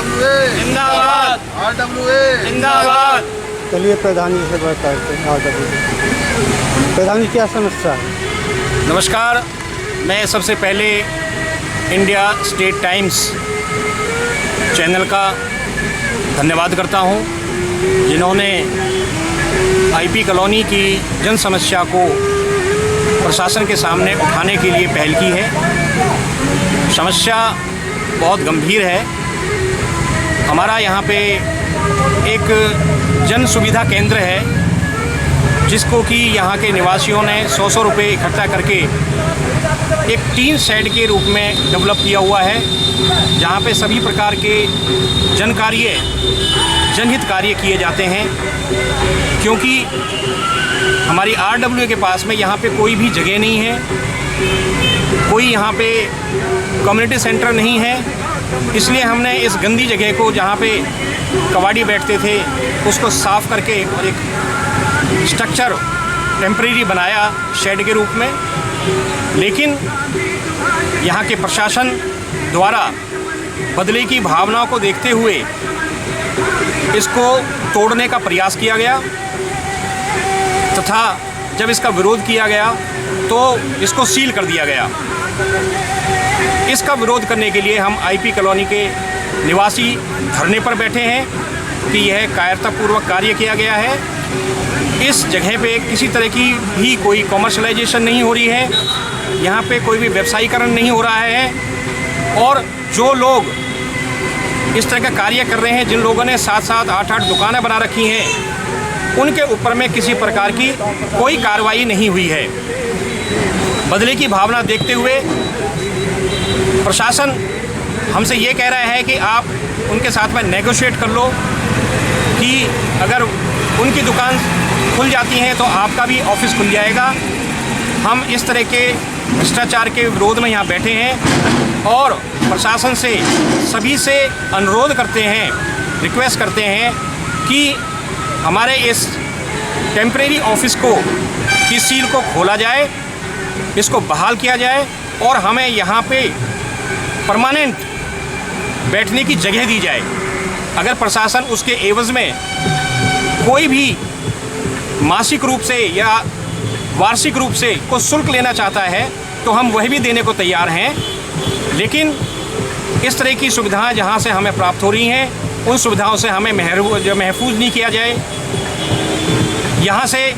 जिंदाबाद, जिंदाबाद। चलिए प्रधान जी से बात करते हैं। प्रधान जी, क्या समस्या है? नमस्कार। मैं सबसे पहले इंडिया स्टेट टाइम्स चैनल का धन्यवाद करता हूं, जिन्होंने आईपी कॉलोनी की जन समस्या को प्रशासन के सामने उठाने के लिए पहल की है। समस्या बहुत गंभीर है। हमारा यहाँ पे एक जन सुविधा केंद्र है, जिसको कि यहाँ के निवासियों ने 100 रुपये इकट्ठा करके एक टीन शेड के रूप में डेवलप किया हुआ है, जहाँ पे सभी प्रकार के जनहित कार्य किए जाते हैं। क्योंकि हमारी आरडब्ल्यूए के पास में यहाँ पे कोई भी जगह नहीं है, कोई यहाँ पे कम्युनिटी सेंटर नहीं है, इसलिए हमने इस गंदी जगह को, जहाँ पे कबाड़ी बैठते थे, उसको साफ़ करके और एक स्ट्रक्चर टेम्परेरी बनाया शेड के रूप में। लेकिन यहाँ के प्रशासन द्वारा बदले की भावनाओं को देखते हुए इसको तोड़ने का प्रयास किया गया, तथा जब इसका विरोध किया गया तो इसको सील कर दिया गया। इसका विरोध करने के लिए हम आईपी कॉलोनी के निवासी धरने पर बैठे हैं कि यह कायरतापूर्वक कार्य किया गया है। इस जगह पे किसी तरह की भी कोई कॉमर्शलाइजेशन नहीं हो रही है, यहाँ पे कोई भी व्यवसायीकरण नहीं हो रहा है। और जो लोग इस तरह का कार्य कर रहे हैं, जिन लोगों ने 7-7, 8-8 दुकानें बना रखी हैं, उनके ऊपर में किसी प्रकार की कोई कार्रवाई नहीं हुई है। बदले की भावना देखते हुए प्रशासन हमसे ये कह रहा है कि आप उनके साथ में नेगोशिएट कर लो कि अगर उनकी दुकान खुल जाती है तो आपका भी ऑफिस खुल जाएगा। हम इस तरह के भ्रष्टाचार के विरोध में यहाँ बैठे हैं और प्रशासन से सभी से अनुरोध करते हैं, रिक्वेस्ट करते हैं कि हमारे इस टेम्परेरी ऑफिस को की सील को खोला जाए, इसको बहाल किया जाए और हमें यहाँ पे परमानेंट बैठने की जगह दी जाए। अगर प्रशासन उसके एवज़ में कोई भी मासिक रूप से या वार्षिक रूप से कोई शुल्क लेना चाहता है तो हम वह भी देने को तैयार हैं। लेकिन इस तरह की सुविधाएं जहां से हमें प्राप्त हो रही हैं, उन सुविधाओं से हमें महफूज नहीं किया जाए। यहाँ से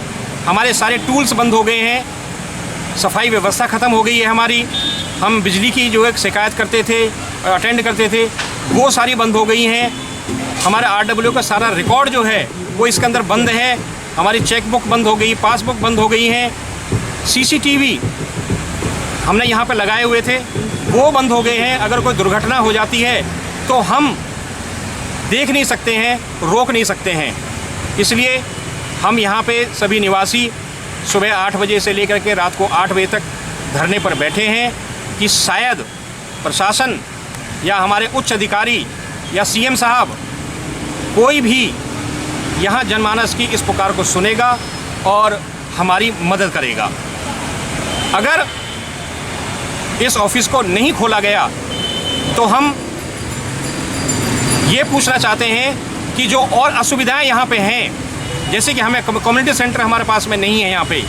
हमारे सारे टूल्स बंद हो गए हैं, सफाई व्यवस्था ख़त्म हो गई है हमारी। हम बिजली की जो एक शिकायत करते थे, अटेंड करते थे, वो सारी बंद हो गई हैं। हमारे आरडब्ल्यू का सारा रिकॉर्ड जो है वो इसके अंदर बंद है। हमारी चेक बुक बंद हो गई, पासबुक बंद हो गई हैं। सीसीटीवी हमने यहाँ पे लगाए हुए थे, वो बंद हो गए हैं। अगर कोई दुर्घटना हो जाती है तो हम देख नहीं सकते हैं, रोक नहीं सकते हैं। इसलिए हम यहाँ पे सभी निवासी सुबह 8 बजे से लेकर के रात को 8 बजे तक धरने पर बैठे हैं कि शायद प्रशासन या हमारे उच्च अधिकारी या सीएम साहब कोई भी यहाँ जनमानस की इस पुकार को सुनेगा और हमारी मदद करेगा। अगर इस ऑफिस को नहीं खोला गया तो हम ये पूछना चाहते हैं कि जो और असुविधाएं यहाँ पे हैं, जैसे कि हमें कम्युनिटी सेंटर हमारे पास में नहीं है, यहाँ पे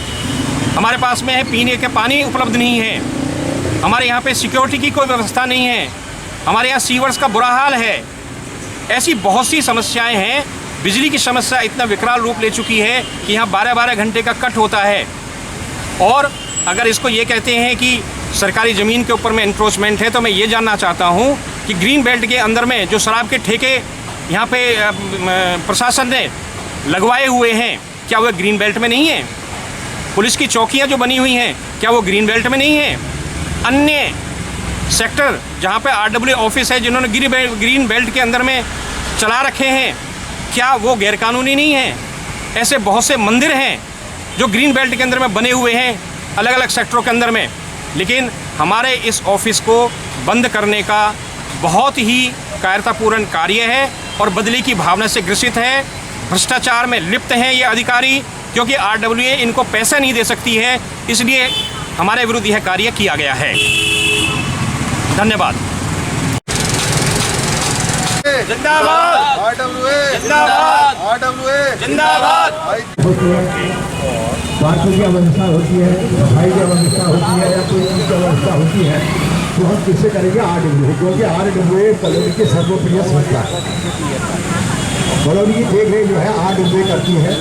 हमारे पास में है पीने के पानी उपलब्ध नहीं है, हमारे यहाँ पे सिक्योरिटी की कोई व्यवस्था नहीं है, हमारे यहाँ सीवर्स का बुरा हाल है। ऐसी बहुत सी समस्याएं हैं। बिजली की समस्या इतना विकराल रूप ले चुकी है कि यहाँ 12-12 घंटे का कट होता है। और अगर इसको ये कहते हैं कि सरकारी ज़मीन के ऊपर में इंक्रोचमेंट है, तो मैं ये जानना चाहता हूँ कि ग्रीन बेल्ट के अंदर में जो शराब के ठेके यहाँ पे प्रशासन ने लगवाए हुए हैं, क्या वो ग्रीन बेल्ट में नहीं है? पुलिस की चौकियाँ जो बनी हुई हैं, क्या वो ग्रीन बेल्ट में नहीं है? अन्य सेक्टर जहाँ पे आरडब्ल्यू ऑफिस है, जिन्होंने ग्रीन बेल्ट के अंदर में चला रखे हैं, क्या वो गैरकानूनी नहीं है? ऐसे बहुत से मंदिर हैं जो ग्रीन बेल्ट के अंदर में बने हुए हैं, अलग अलग सेक्टरों के अंदर में। लेकिन हमारे इस ऑफिस को बंद करने का बहुत ही कायरतापूर्ण कार्य है और बदले की भावना से ग्रसित है। भ्रष्टाचार में लिप्त हैं ये अधिकारी, क्योंकि आरडब्ल्यूए इनको पैसा नहीं दे सकती है, इसलिए हमारे विरुद्ध यह कार्य किया गया है। धन्यवाद। जिंदाबाद RWA जिंदाबाद RWA जिंदाबाद। स्वास्थ्य की अवस्था होती है, सफाई की अवस्था होती है, या कोई चीज़ की अवस्था होती है, तो हम किससे करेंगे? RWA, क्योंकि RWA कॉलोनी की सर्वप्रिय संस्था है। कॉलोनी की देख रेख जो है RWA करती है।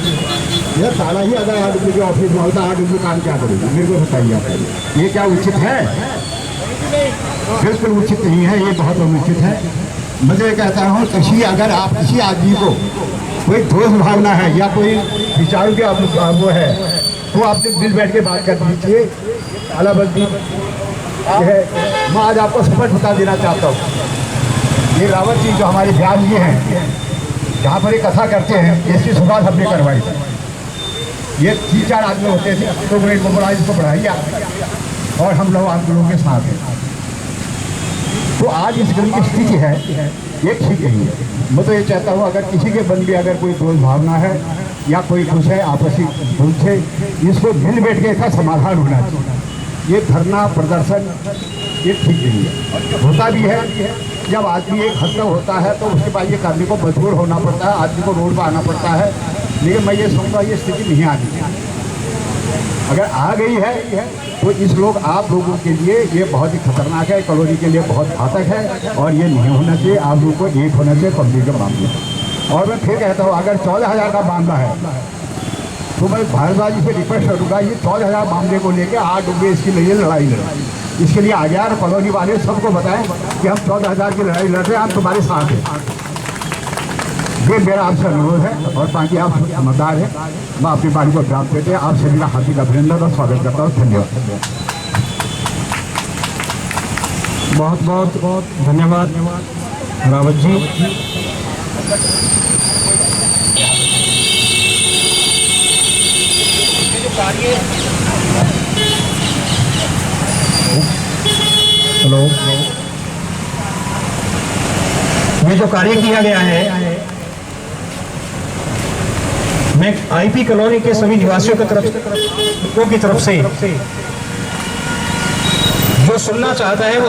यह ताला ही अगर RWA के ऑफिस में होता, RWA काम क्या करेगी? मेरे को बताइए आप। ये क्या उचित है? बिल्कुल उचित नहीं है, ये बहुत अनुचित है। मैं तो ये कहता हूँ, अगर आप किसी आदमी को कोई दोष भावना है या कोई विचारों के वो है, तो आपसे दिल बैठ के बात कर दीजिए। तालाबंदी है। मैं आज आपको स्पष्ट बता देना चाहता हूँ, ये रावत जी जो हमारे बिहार ये हैं, जहाँ पर ये कथा करते हैं, इसकी शुरुआत हमने करवाई थी। ये 3-4 आदमी होते थे, तो ग्रेड मोबाइल इसको बढ़ाइए और हम लोग आप लोगों के साथ हैं। तो आज इस गली की स्थिति है, ये ठीक नहीं है। मैं तो ये चाहता हूँ, अगर किसी के मन में अगर कोई दोष भावना है या कोई कुछ है, आपसी पूछे, इसको मिल बैठ के इसका समाधान होना चाहिए। ये धरना प्रदर्शन ये ठीक नहीं है। होता भी है, जब आदमी एक हद तक होता है तो उसके बाद ये करने को मजबूर होना पड़ता है, आदमी को रोड पर आना पड़ता है। लेकिन मैं ये समझूंगा ये स्थिति नहीं आनी है। अगर आ गई है तो इस लोग आप लोगों के लिए ये बहुत ही खतरनाक है, कॉलोनी के लिए बहुत घातक है, और ये नहीं होना चाहिए। आप लोगों को एक होना चाहिए पब्लिक के मामले में। और मैं फिर कहता हूँ, अगर 14,000 का मामला है तो मैं भारद्वाज जी से रिक्वेस्ट करूँगा, ये 14,000 मामले को लेकर RWA इसके लिए लड़ाई लड़ाई, इसके लिए आगे और कॉलोनी वाले सबको बताएं कि हम 14,000 की लड़ाई लड़ रहे हैं, हम तुम्हारे साथ हैं। ये मेरा आपसे अनुरोध है, और बाकी आप समझदार हैं, मैं अपनी बारी को प्राप्त करते हैं। आप सभी का हार्दिक अभिनंदन और स्वागत करता हूँ। धन्यवाद। बहुत बहुत बहुत धन्यवाद रावत जी। हेलो, ये जो कार्य किया गया है, मैं IP कॉलोनी के सभी निवासियों की तरफ से जो सुनना चाहता है वो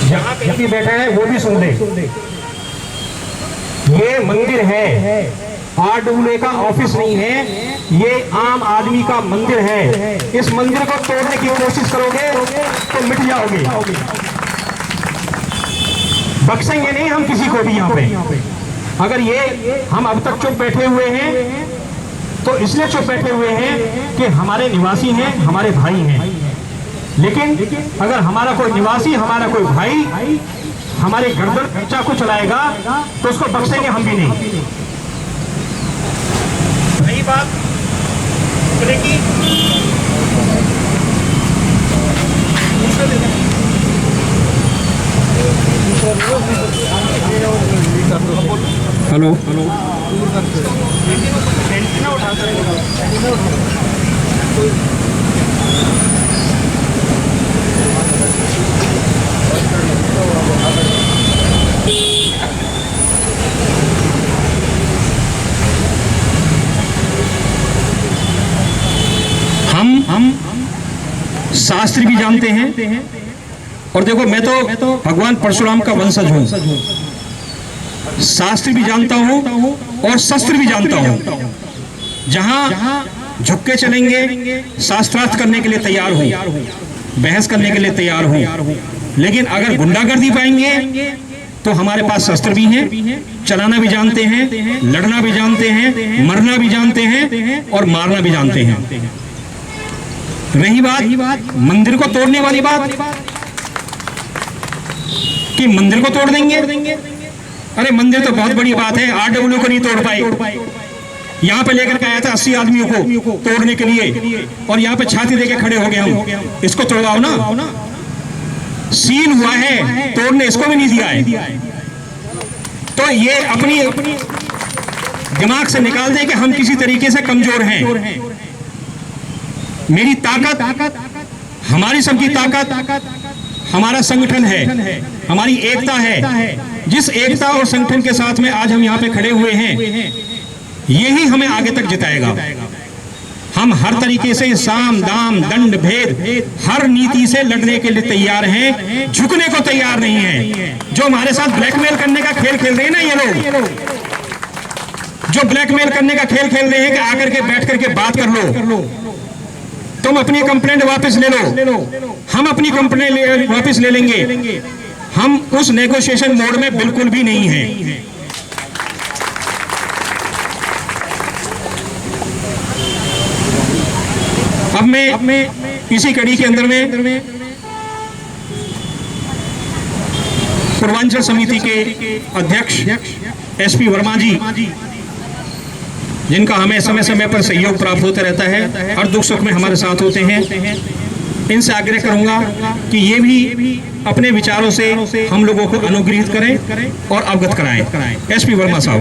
यहाँ पे भी बैठा है वो भी सुन ले। ये मंदिर है, RWA का ऑफिस नहीं है, ये आम आदमी का मंदिर है। इस मंदिर को तोड़ने की कोशिश करोगे तो मिट जाओगे। बख्शेंगे नहीं हम किसी को भी यहाँ पे। अगर ये हम अब तक चुप बैठे हुए हैं तो इसलिए चुप बैठे हुए हैं कि हमारे निवासी हैं, हमारे भाई हैं। लेकिन अगर हमारा कोई निवासी, हमारा कोई भाई हमारे गर्दन चाकू चलाएगा तो उसको बख्शेंगे हम भी नहीं। रही बात की हेलो, हम शास्त्र भी जानते हैं, और देखो मैं तो भगवान परशुराम का वंशज हूँ। शास्त्र भी जानता हूँ और शस्त्र भी जानता हूँ। जहाँ झुक के चलेंगे, शास्त्रार्थ करने के लिए तैयार हूँ, बहस करने के लिए तैयार हूँ। लेकिन अगर गुंडागर्दी पाएंगे तो हमारे पास शस्त्र भी हैं, चलाना भी जानते हैं, लड़ना भी जानते हैं, मरना भी जानते हैं और मारना भी जानते हैं। रही बात मंदिर को तोड़ने वाली बात कि मंदिर को तोड़ देंगे, अरे मंदिर तो बहुत बड़ी बात है, RWA को नहीं तोड़ पाए। यहाँ पे लेकर के आया था 80 आदमियों को तोड़ने के लिए, और यहाँ पे छाती देके खड़े हो गए हम। इसको तोड़वाओ ना, सील हुआ है, तोड़ने इसको भी नहीं दिया है। तो ये अपनी दिमाग से निकाल दे कि हम किसी तरीके से कमजोर हैं। मेरी ताकत, हमारी सबकी ताकत हमारा संगठन है, हमारी एकता है। जिस एकता और संगठन के साथ में आज हम यहाँ पे खड़े हुए हैं, यही हमें आगे तक जिताएगा। हम हर तरीके से साम दाम दंड भेद हर नीति से लड़ने के लिए तैयार हैं, झुकने को तैयार नहीं है। जो हमारे साथ ब्लैकमेल करने का खेल खेल रहे हैं ना ये लोग, जो ब्लैकमेल करने का खेल खेल रहे हैं कि आकर के बैठ करके बात कर लो, तुम अपनी कंप्लेंट वापस ले लो, हम अपनी कंप्लेंट वापस ले लेंगे, हम उस नेगोशिएशन मोड में बिल्कुल भी नहीं है। अब मैं इसी कड़ी के अंदर में पूर्वांचल समिति के अध्यक्ष एसपी वर्मा जी, जिनका हमें समय समय पर सहयोग प्राप्त होता रहता है, हर दुख सुख में हमारे साथ होते हैं, इनसे आग्रह करूंगा कि ये भी अपने विचारों से हम लोगों को अनुग्रहित करें और अवगत कराएं। एसपी वर्मा साहब।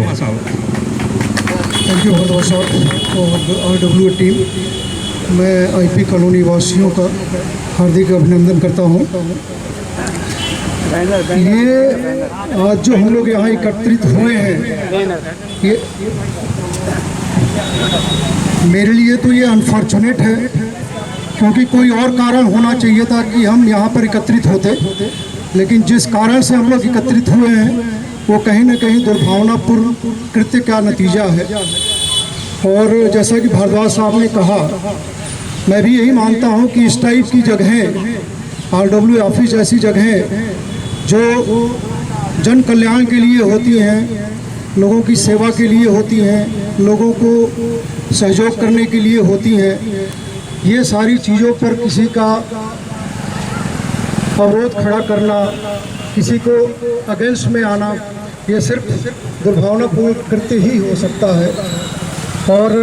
थैंक यू बहुत साहब और RWA टीम। मैं IP कॉलोनी वासियों का हार्दिक अभिनंदन करता हूं। ये आज जो हम लोग यहाँ एकत्रित हुए हैं, ये मेरे लिए तो ये अनफॉर्चुनेट है, क्योंकि कोई और कारण होना चाहिए था कि हम यहाँ पर एकत्रित होते, लेकिन जिस कारण से हम लोग एकत्रित हुए हैं वो कहीं ना कहीं दुर्भावनापूर्ण कृत्य का नतीजा है। और जैसा कि भारद्वाज साहब ने कहा, मैं भी यही मानता हूँ कि इस टाइप की जगहें, RWA ऑफिस ऐसी जगहें जो जन कल्याण के लिए होती हैं, लोगों की सेवा के लिए होती हैं, लोगों को सहयोग करने के लिए होती हैं, ये सारी चीज़ों पर किसी का अवरोध खड़ा करना, किसी को अगेंस्ट में आना, ये सिर्फ दुर्भावनापूर्ण कृत्य ही हो सकता है। और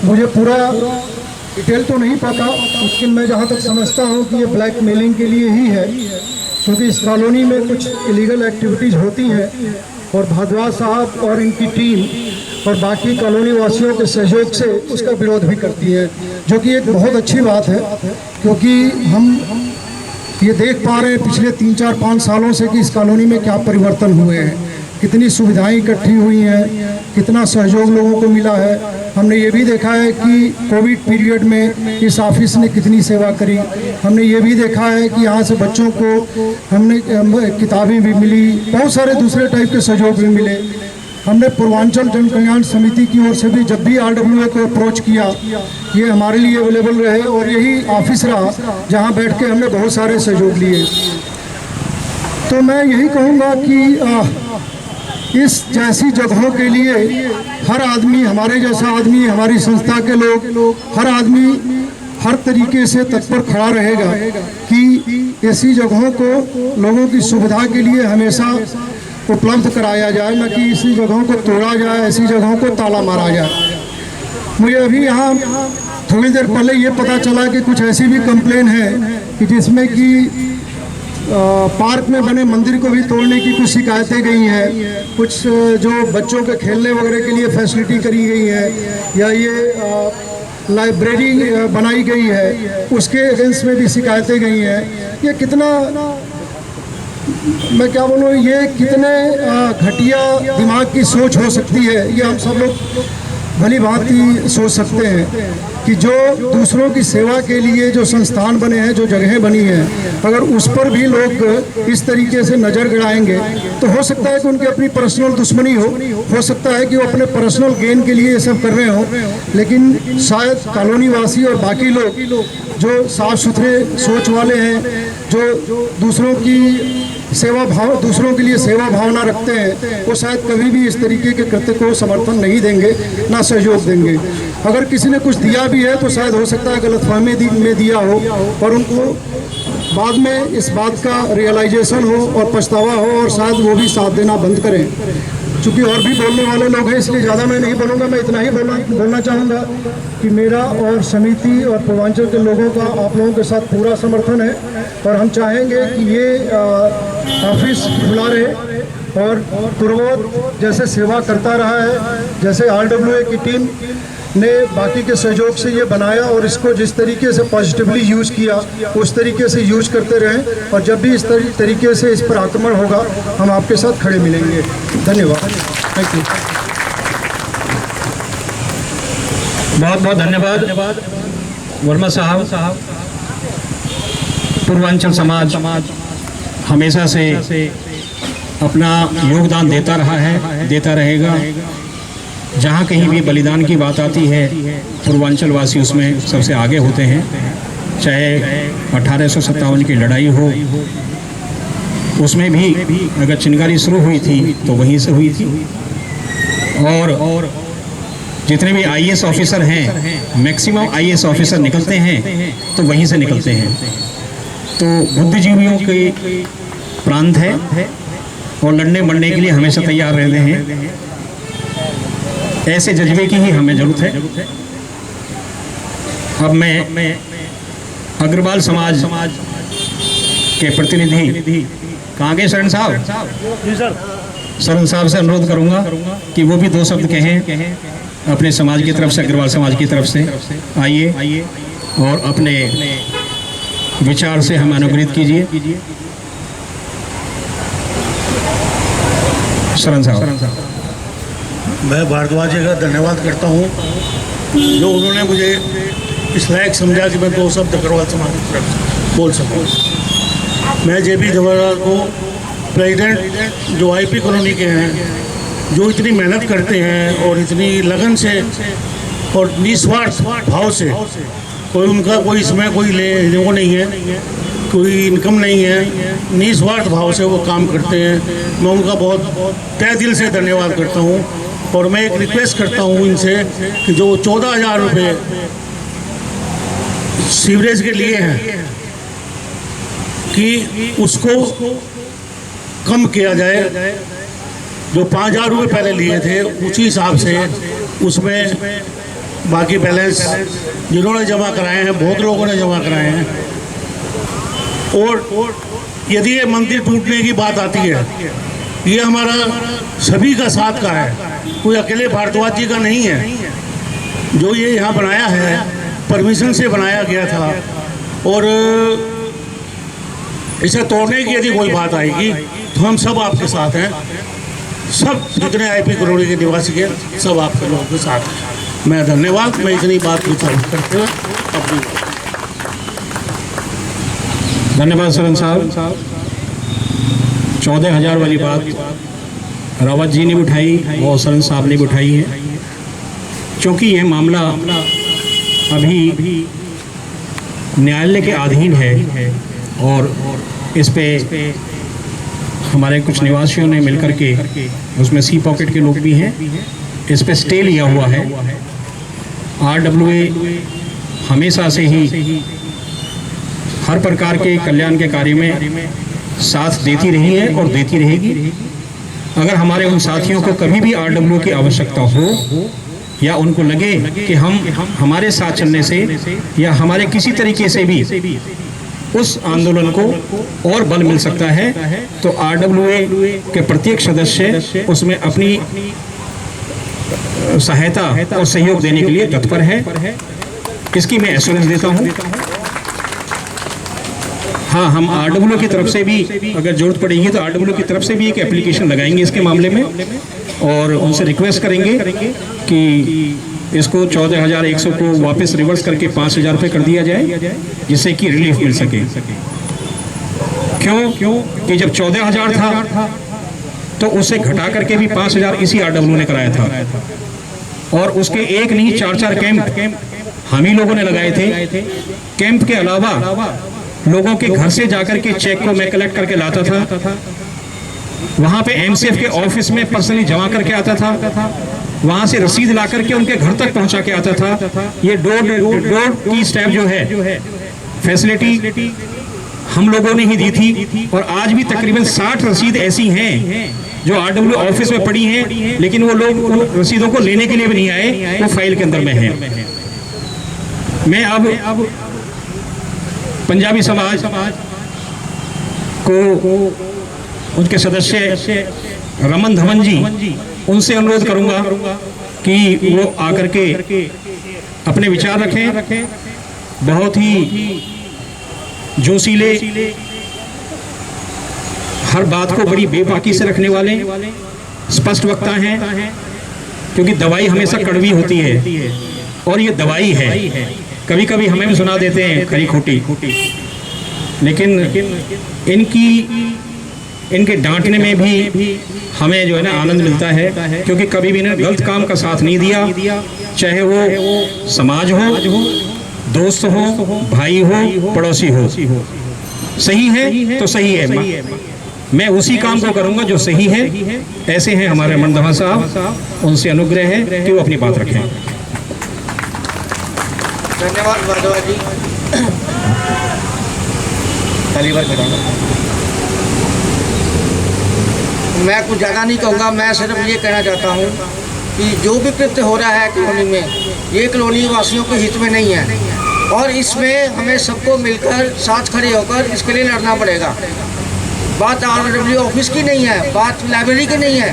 मुझे पूरा डिटेल तो नहीं पता, लेकिन मैं जहाँ तक समझता हूँ कि ये ब्लैकमेलिंग के लिए ही है, क्योंकि इस कॉलोनी में कुछ इलीगल एक्टिविटीज़ होती हैं और भारद्वाज साहब और इनकी टीम और बाकी कॉलोनी वासियों के सहयोग से उसका विरोध भी करती है, जो कि एक बहुत अच्छी बात है। क्योंकि हम ये देख पा रहे हैं पिछले 3, 4, 5 सालों से कि इस कॉलोनी में क्या परिवर्तन हुए हैं, कितनी सुविधाएं इकट्ठी हुई हैं, कितना सहयोग लोगों को मिला है। हमने ये भी देखा है कि कोविड पीरियड में इस ऑफिस ने कितनी सेवा करी। हमने ये भी देखा है कि यहाँ से बच्चों को हमने किताबें भी मिली, बहुत सारे दूसरे टाइप के सहयोग भी मिले। हमने पूर्वांचल जन कल्याण समिति की ओर से भी जब भी RWA को अप्रोच किया, ये हमारे लिए अवेलेबल रहे और यही ऑफिस रहा जहाँ बैठ के हमने बहुत सारे सहयोग लिए। तो मैं यही कहूँगा कि इस जैसी जगहों के लिए हर आदमी, हमारे जैसा आदमी, हमारी संस्था के लोग, हर आदमी हर तरीके से तत्पर खड़ा रहेगा कि ऐसी जगहों को लोगों की सुविधा के लिए हमेशा उपलब्ध कराया जाए, न कि इसी जगहों को तोड़ा जाए, ऐसी जगहों को ताला मारा जाए। मुझे अभी यहाँ थोड़ी देर पहले ये पता चला कि कुछ ऐसी भी कंप्लेन है कि जिसमें कि पार्क में बने मंदिर को भी तोड़ने की कुछ शिकायतें गई हैं, कुछ जो बच्चों के खेलने वगैरह के लिए फैसिलिटी करी गई है, या ये लाइब्रेरी बनाई गई है, उसके अगेंस्ट में भी शिकायतें गई हैं। ये कितना, मैं क्या बोलूँ, ये कितने घटिया दिमाग की सोच हो सकती है, ये हम सब लोग भली भांति सोच सकते हैं कि जो दूसरों की सेवा के लिए जो संस्थान बने हैं, जो जगहें बनी हैं, अगर उस पर भी लोग इस तरीके से नज़र गड़ाएंगे तो हो सकता है कि उनकी अपनी पर्सनल दुश्मनी हो सकता है कि वो अपने पर्सनल गेन के लिए ये सब कर रहे हों, लेकिन शायद कॉलोनी वासी और बाकी लोग जो साफ सुथरे सोच वाले हैं, जो दूसरों की सेवा भाव, दूसरों के लिए सेवा भावना रखते हैं, वो शायद कभी भी इस तरीके के कृत्य को समर्थन नहीं देंगे, ना सहयोग देंगे। अगर किसी ने कुछ दिया भी है तो शायद हो सकता है गलतफहमी में दिया हो और उनको बाद में इस बात का रियलाइजेशन हो और पछतावा हो और शायद वो भी साथ देना बंद करें। चूँकि और भी बोलने वाले लोग हैं, इसलिए ज़्यादा मैं नहीं बोलूँगा। मैं इतना ही बोलना चाहूँगा कि मेरा और समिति और पूर्वांचल के लोगों का आप लोगों के साथ पूरा समर्थन है और हम चाहेंगे कि ये ऑफिस खुला रहे और पूर्ववत जैसे सेवा करता रहा है, जैसे RWA की टीम ने बाकी के सहयोग से ये बनाया और इसको जिस तरीके से पॉजिटिवली यूज़ किया उस तरीके से यूज़ करते रहें, और जब भी इस तरीके से इस पर आक्रमण होगा हम आपके साथ खड़े मिलेंगे। धन्यवाद। Thank you. बहुत बहुत धन्यवाद वर्मा साहब। पूर्वांचल समाज हमेशा से अपना योगदान देता रहा है, देता रहेगा। जहाँ कहीं भी बलिदान की बात आती है पूर्वांचल वासी उसमें सबसे आगे होते हैं। चाहे 1857 की लड़ाई हो, उसमें भी अगर चिंगारी शुरू हुई थी तो वहीं से हुई थी। और जितने भी आईएएस ऑफिसर हैं, मैक्सिमम आईएएस ऑफिसर निकलते हैं तो वहीं से निकलते हैं। तो बुद्धिजीवियों के प्रांत है और लड़ने मरने के लिए हमेशा तैयार रहते हैं। ऐसे जज्बे की ही हमें जरूरत है। अब मैं अग्रवाल समाज के प्रतिनिधि कहाँ गए शरण साहब? शरण साहब से अनुरोध करूंगा कि वो भी 2 शब्द कहें अपने समाज की तरफ से, अग्रवाल समाज की तरफ से। आइए और अपने विचार से हमें अनुग्रहित कीजिए। शरण साहब। मैं भारद्वाज जी का धन्यवाद करता हूँ जो उन्होंने मुझे इस लायक समझा कि मैं 2 शब्द अग्रवाल समाज की तरफ बोल सकूँ। मैं JB जवाहरलाल को प्रेसिडेंट जो IP कॉलोनी के हैं, जो इतनी मेहनत करते हैं और इतनी लगन से और निस्वार्थ भाव से, कोई उनका कोई इसमें कोई वो नहीं है, कोई इनकम नहीं है, निस्वार्थ भाव से वो काम करते हैं। मैं उनका बहुत तहे दिल से धन्यवाद करता हूँ। और मैं एक रिक्वेस्ट करता हूँ इनसे कि जो 14,000 रुपये सीवरेज के लिए हैं कि उसको कम किया जाए। जो 5,000 रुपये पहले लिए थे उसी हिसाब से उसमें बाकी बैलेंस जिन्होंने जमा कराए हैं, बहुत लोगों ने जमा कराए हैं। और यदि ये मंदिर टूटने की बात आती है, ये हमारा सभी का साथ का है, कोई अकेले भारद्वाज जी का नहीं है। जो ये यहाँ बनाया है परमिशन से बनाया गया था, और इसे तोड़ने की यदि कोई बात आएगी तो हम सब आपके साथ हैं। सब जितने IP कॉलोनी के निवासी हैं सब आपके लोगों के साथ हैं। मैं धन्यवाद। मैं इतनी बात करते हुए अपनी धन्यवाद शरण साहब। 14,000 वाली बात रावत जी ने उठाई और शरण साहब ने उठाई है। क्योंकि यह मामला अभी न्यायालय के अधीन है और इस पे हमारे कुछ निवासियों ने मिलकर के, उसमें सी पॉकेट के लोग भी हैं, इस पे स्टे लिया हुआ है। RWA हमेशा से ही हर प्रकार के कल्याण के कार्य में साथ देती रही है और देती रहेगी। अगर हमारे उन साथियों को कभी भी RWA की आवश्यकता हो या उनको लगे कि हमारे साथ चलने से या हमारे किसी तरीके से भी उस आंदोलन को और बल मिल सकता है, तो RWA के प्रत्येक सदस्य उसमें अपनी सहायता और सहयोग देने के लिए तत्पर है। इसकी मैं एश्योरेंस देता हूं। हाँ, हम RWA की तरफ से भी अगर जरूरत पड़ेगी तो RWA की तरफ से भी एक एप्लीकेशन लगाएंगे इसके मामले में और उनसे रिक्वेस्ट करेंगे कि इसको 14,100 को वापस रिवर्स करके 5,000 रुपये कर दिया जाए, जिससे कि रिलीफ मिल सके। क्यों कि जब 14,000 था तो उसे घटा करके भी 5,000 इसी RWA ने कराया था। और उसके एक नहीं 4-4 कैंप हम ही लोगों ने लगाए थे। कैंप के अलावा लोगों के घर से जाकर के चेक को मैं कलेक्ट करके लाता था, वहां पे MCF के ऑफिस में पर्सनली जमा करके आता था, वहां से रसीद ला करके उनके घर तक पहुंचा के आता था। ये डोर की स्टेप जो है फैसिलिटी हम लोगों ने ही दी थी। और आज भी तकरीबन 60 रसीद ऐसी हैं जो RWA ऑफिस में पड़ी हैं, लेकिन वो लोग उन रसीदों को लेने के लिए भी नहीं आए, वो फाइल के अंदर में है। मैं अब पंजाबी समाज को उनके सदस्य रमन धवन जी, उनसे अनुरोध करूंगा कि वो आकर के अपने विचार रखें। बहुत ही जोशीले, हर बात को बड़ी बेबाकी से रखने वाले स्पष्ट वक्ता हैं, क्योंकि दवाई हमेशा कड़वी होती है। और ये दवाई है। कभी कभी हमें भी सुना देते हैं खरी खोटी, लेकिन इनके डांटने में भी हमें जो है ना आनंद मिलता है, क्योंकि कभी भी इन्होंने गलत काम का साथ नहीं दिया, चाहे वो समाज हो, दोस्त हो, भाई हो, पड़ोसी हो। सही है तो सही है, मैं उसी काम को करूंगा जो सही है। ऐसे हैं हमारे मंडवा साहब, उनसे अनुग्रह है कि वो अपनी बात रखें। धन्यवाद भारद्वाज जी। पहली बार करूँगा, मैं कुछ ज़्यादा नहीं कहूँगा। मैं सिर्फ ये कहना चाहता हूँ कि जो भी कृत्य हो रहा है कॉलोनी में, ये कॉलोनी वासियों के हित में नहीं है, और इसमें हमें सबको मिलकर साथ खड़े होकर इसके लिए लड़ना पड़ेगा। बात RW ऑफिस की नहीं है, बात लाइब्रेरी की नहीं है,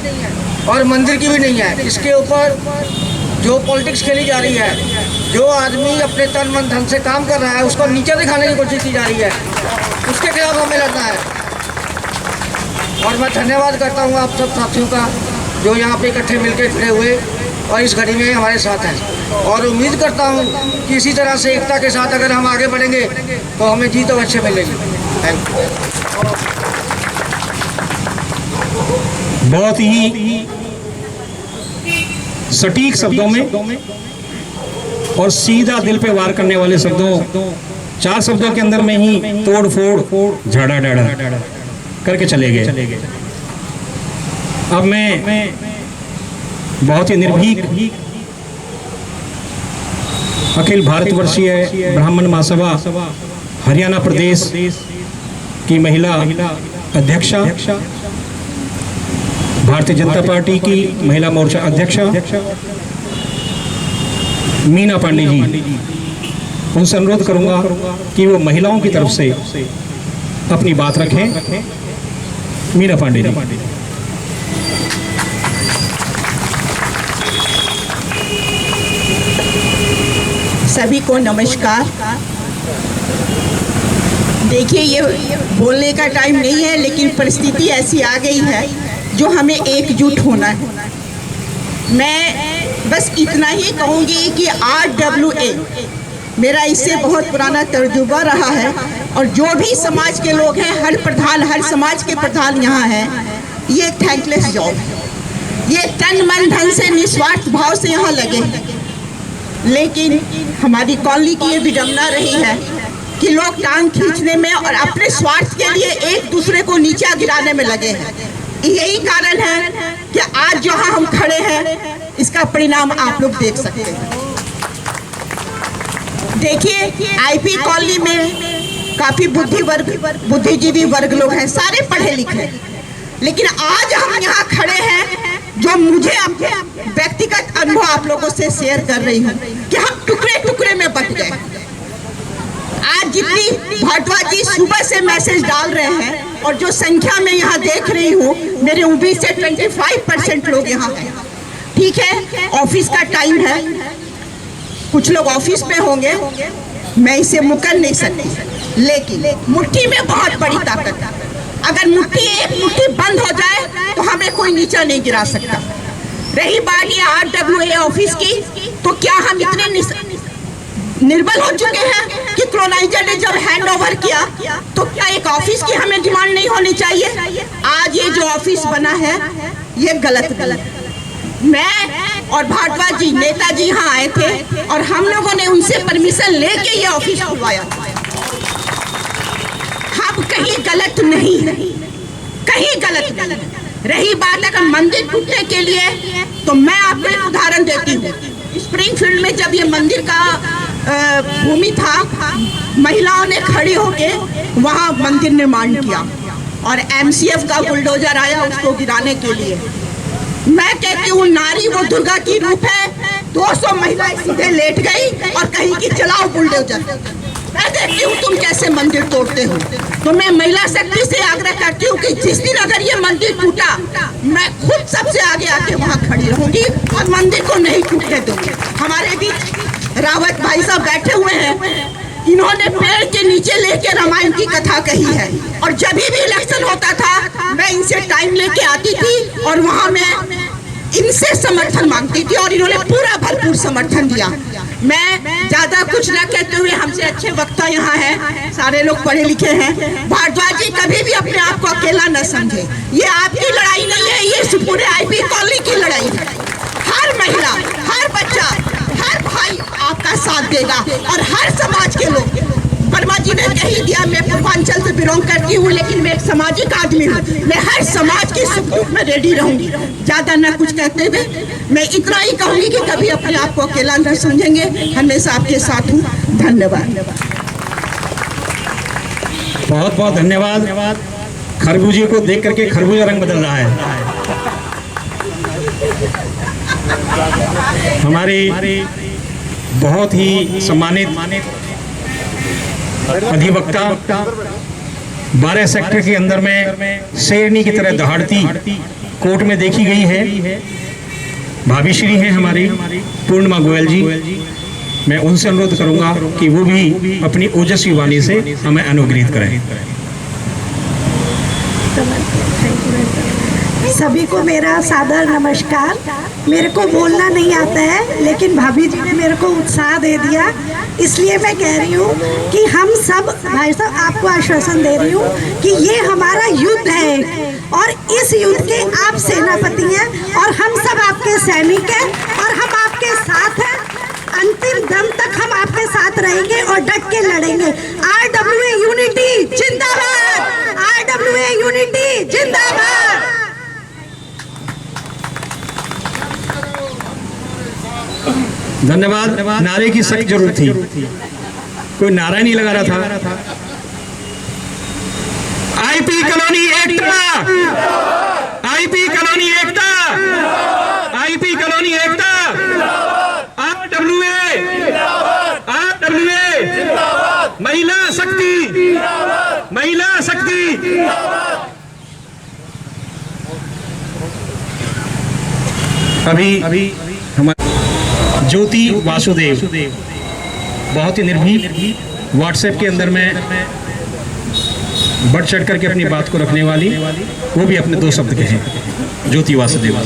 और मंदिर की भी नहीं है। इसके ऊपर जो पॉलिटिक्स खेली जा रही है, जो आदमी अपने तन मन धन से काम कर रहा है, उसको नीचे दिखाने की कोशिश की जा रही है, उसके खिलाफ हमें लड़ना है। और मैं धन्यवाद करता हूँ आप सब साथियों का जो यहाँ पे इकट्ठे मिलकर खड़े हुए और इस घड़ी में हमारे साथ हैं, और उम्मीद करता हूँ कि इसी तरह से एकता के साथ अगर हम आगे बढ़ेंगे तो हमें जीत अवश्य मिलेगी। Thank you. बहुत ही सटीक शब्दों में और सीधा दिल पे वार करने वाले शब्दों, 4 शब्दों के अंदर में ही तोड़ फोड़ झाड़ा डाड़ा करके चले गए। अब मैं बहुत ही निर्भीक अखिल भारतवर्षीय ब्राह्मण महासभा हरियाणा प्रदेश की महिला अध्यक्षा, भारतीय जनता पार्टी की महिला मोर्चा अध्यक्षा मीना पांडे जी, उनसे अनुरोध करूंगा कि वो महिलाओं की तरफ से अपनी बात रखें। मीना पांडे जी। सभी को नमस्कार। देखिए, ये बोलने का टाइम नहीं है, लेकिन परिस्थिति ऐसी आ गई है जो हमें एकजुट होना है। मैं बस इतना ही कहूँगी कि RWA मेरा इससे बहुत पुराना तजुर्बा रहा है, और जो भी समाज के लोग हैं, हर समाज के प्रधान यहाँ हैं, ये थैंकलेस जॉब है। ये तन मन धन से निस्वार्थ भाव से यहाँ लगे हैं। लेकिन हमारी कॉलोनी की ये विडंबना रही है कि लोग टांग खींचने में और अपने स्वार्थ के लिए एक दूसरे को नीचा गिराने में लगे हैं। यही कारण है कि आज जहाँ हम खड़े हैं, इसका परिणाम आप लोग देख सकते हैं। देखिए, IP कॉलोनी में काफी बुद्धिजीवी वर्ग लोग हैं, सारे पढ़े लिखे, लेकिन आज हम यहाँ खड़े हैं जो मुझे अपने व्यक्तिगत अनुभव आप लोगों से शेयर कर रही हूँ कि हम टुकड़े टुकड़े में बट गए। आज जितनी भारद्वाज जी सुबह से मैसेज डाल रहे हैं, और जो संख्या में यहाँ देख रही हूँ, मेरे उम्मीद से 25% लोग यहाँ हैं। ठीक है, ऑफिस का टाइम है, कुछ लोग ऑफिस में होंगे, मैं इसे मुकर नहीं सकती, लेकिन मुट्ठी में बहुत बड़ी ताकत है। अगर एक मुट्ठी बंद हो जाए तो हमें कोई नीचा नहीं गिरा सकता। रही बात ये RWA ऑफिस की, तो क्या हम इतने निर्बल हो चुके हैं कि कॉलोनाइजर ने जब हैंड ओवर किया तो क्या एक ऑफिस की हमें डिमांड नहीं होनी चाहिए? आज ये जो ऑफिस बना है, ये गलत। मैं और भारद्वाज जी, नेताजी यहाँ आए थे और हम लोगों ने उनसे परमिशन लेके ये ऑफिस खुलवाया। हम कहीं गलत नहीं, कहीं गलत नहीं। रही बात अगर मंदिर टूटने के लिए, तो मैं आपको एक उदाहरण देती हूँ। स्प्रिंगफील्ड में जब ये मंदिर का भूमि था, महिलाओं ने खड़ी होके वहाँ मंदिर निर्माण किया, और MCF का बुलडोजर आया उसको गिराने के लिए। मैं कहती हूँ, नारी वो दुर्गा की रूप है। 200 महिलाएं सीधे लेट गई और कहीं की चलाओ बुलडोजर। मैं देखती हूँ तुम कैसे मंदिर तोड़ते हो। तो मैं महिला शक्ति से आग्रह करती हूँ कि जिस दिन अगर ये मंदिर टूटा, मैं खुद सबसे आगे आके वहाँ खड़ी रहूंगी और मंदिर को नहीं टूटने दूंगी। हमारे बीच रावत भाई साहब बैठे हुए हैं, इन्होंने पेड़ के नीचे लेके रामायण की कथा कही है, और जब भी इलेक्शन होता था मैं इनसे टाइम लेके आती थी और वहाँ मैं इनसे समर्थन मांगती थी, और इन्होंने पूरा भरपूर समर्थन दिया। मैं ज्यादा कुछ न कहते हुए, हमसे अच्छे वक्ता यहाँ हैं, सारे लोग पढ़े लिखे हैं। भारद्वाज जी कभी भी अपने आप को अकेला न समझे। ये आपकी लड़ाई नहीं है, ये पूरे आईपी कॉलोनी की लड़ाई है। हर महिला, हर बच्चा, हर भाई आपका साथ देगा और हर समाज के लोग। वर्मा जी ने कही दिया, मैं पूर्वांचल से बिलोंग करती हूँ, लेकिन मैं एक सामाजिक आदमी हूँ। मैं हर समाज के सुख दुख में रेडी रहूंगी। ज्यादा न कुछ कहते हुए मैं इतना ही कहूंगी कि कभी अपने आप को अकेला न समझेंगे, हमेशा आपके साथ हूँ। धन्यवाद। बहुत बहुत धन्यवाद। खरबूजे को देख करके खरबूजा रंग बदल रहा है। हमारी बहुत ही सम्मानित अधिवक्ता, 12 सेक्टर के अंदर में शेरनी की तरह दहाड़ती कोर्ट में देखी गई है, भाभी श्री हैं हमारी पूर्णिमा गोयल जी। मैं उनसे अनुरोध करूंगा कि वो भी अपनी ओजस्वी वाणी से हमें अनुग्रहित करें। सभी को मेरा सादर नमस्कार। मेरे को बोलना नहीं आता है, लेकिन भाभी जी ने मेरे को उत्साह दे दिया, इसलिए मैं कह रही हूँ कि हम सब भाई साहब आपको आश्वासन दे रही हूँ कि ये हमारा युद्ध है और इस युद्ध के आप सेनापति हैं और हम सब आपके सैनिक हैं और हम आपके साथ हैं। अंतिम दम तक हम आपके साथ रहेंगे और डट के लड़ेंगे। RWA यूनिटी जिंदाबाद, RWA यूनिटी जिंदाबाद। धन्यवाद। नारे की सख्त जरूरत थी, कोई नारा नहीं लगा रहा था। आईपी कॉलोनी एकता, आईपी कॉलोनी एकता, आईपी कॉलोनी एकता, RWA, महिला शक्ति, महिला शक्ति। अभी हमारे ज्योति वासुदेव बहुत ही निर्भीक, व्हाट्सएप के अंदर में बढ़ चढ़ करके अपनी बात को रखने वाली, वो भी अपने 2 शब्द कहें। ज्योति वासुदेव।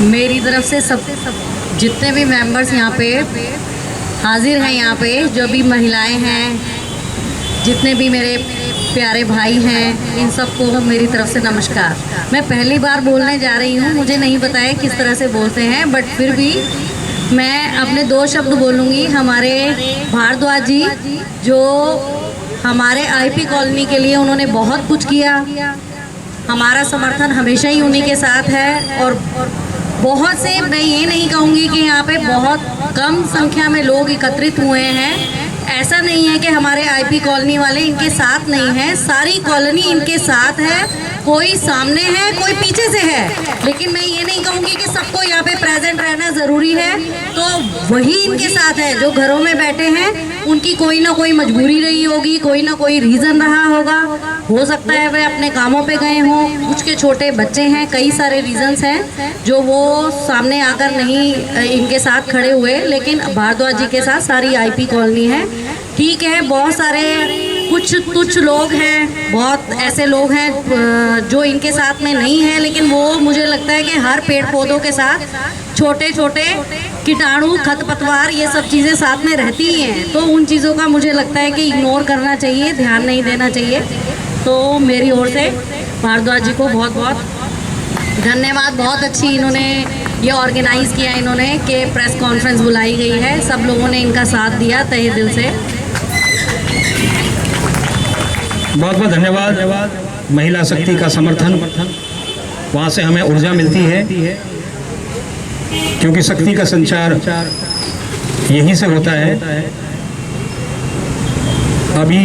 मेरी तरफ से सब जितने भी मेंबर्स यहाँ पे हाजिर हैं, यहाँ पे जो भी महिलाएं हैं, जितने भी मेरे प्यारे भाई हैं, इन सबको मेरी तरफ से नमस्कार। मैं पहली बार बोलने जा रही हूँ, मुझे नहीं पता है किस तरह से बोलते हैं, बट फिर भी मैं अपने 2 शब्द बोलूँगी। हमारे भारद्वाज जी जो हमारे आईपी कॉलोनी के लिए उन्होंने बहुत कुछ किया, हमारा समर्थन हमेशा ही उन्हीं के साथ है। और बहुत से, मैं ये नहीं कहूँगी कि यहाँ पे बहुत कम संख्या में लोग एकत्रित हुए हैं, ऐसा नहीं है कि हमारे आईपी कॉलोनी वाले इनके साथ नहीं हैं, सारी कॉलोनी इनके साथ है। कोई सामने है, कोई पीछे से है, लेकिन मैं ये नहीं कहूँगी कि सबको यहाँ पे प्रेजेंट रहना ज़रूरी है। तो वही इनके साथ है जो घरों में बैठे हैं, उनकी कोई ना कोई मजबूरी रही होगी, कोई ना कोई रीज़न रहा होगा। हो सकता है वे अपने कामों पे गए हों, कुछ के छोटे बच्चे हैं, कई सारे रीज़न्स हैं जो वो सामने आकर नहीं इनके साथ खड़े हुए, लेकिन भारद्वाज जी के साथ सारी आईपी कॉलोनी है। ठीक है, बहुत सारे कुछ लोग हैं, बहुत ऐसे लोग हैं जो इनके साथ में नहीं है, लेकिन वो मुझे लगता है कि हर पेड़ पौधों के साथ छोटे छोटे कीटाणु, खरपतवार, ये सब चीज़ें साथ में रहती ही हैं। तो उन चीज़ों का मुझे लगता है कि इग्नोर करना चाहिए, ध्यान नहीं देना चाहिए। तो मेरी ओर से भारद्वाज जी को बहुत बहुत धन्यवाद। बहुत अच्छी इन्होंने ये ऑर्गेनाइज़ किया इन्होंने कि प्रेस कॉन्फ्रेंस बुलाई गई है, सब लोगों ने इनका साथ दिया तहे दिल से। बहुत बहुत धन्यवाद। महिला शक्ति का समर्थन, वहाँ से हमें ऊर्जा मिलती है, क्योंकि शक्ति का संचार यहीं से होता है। अभी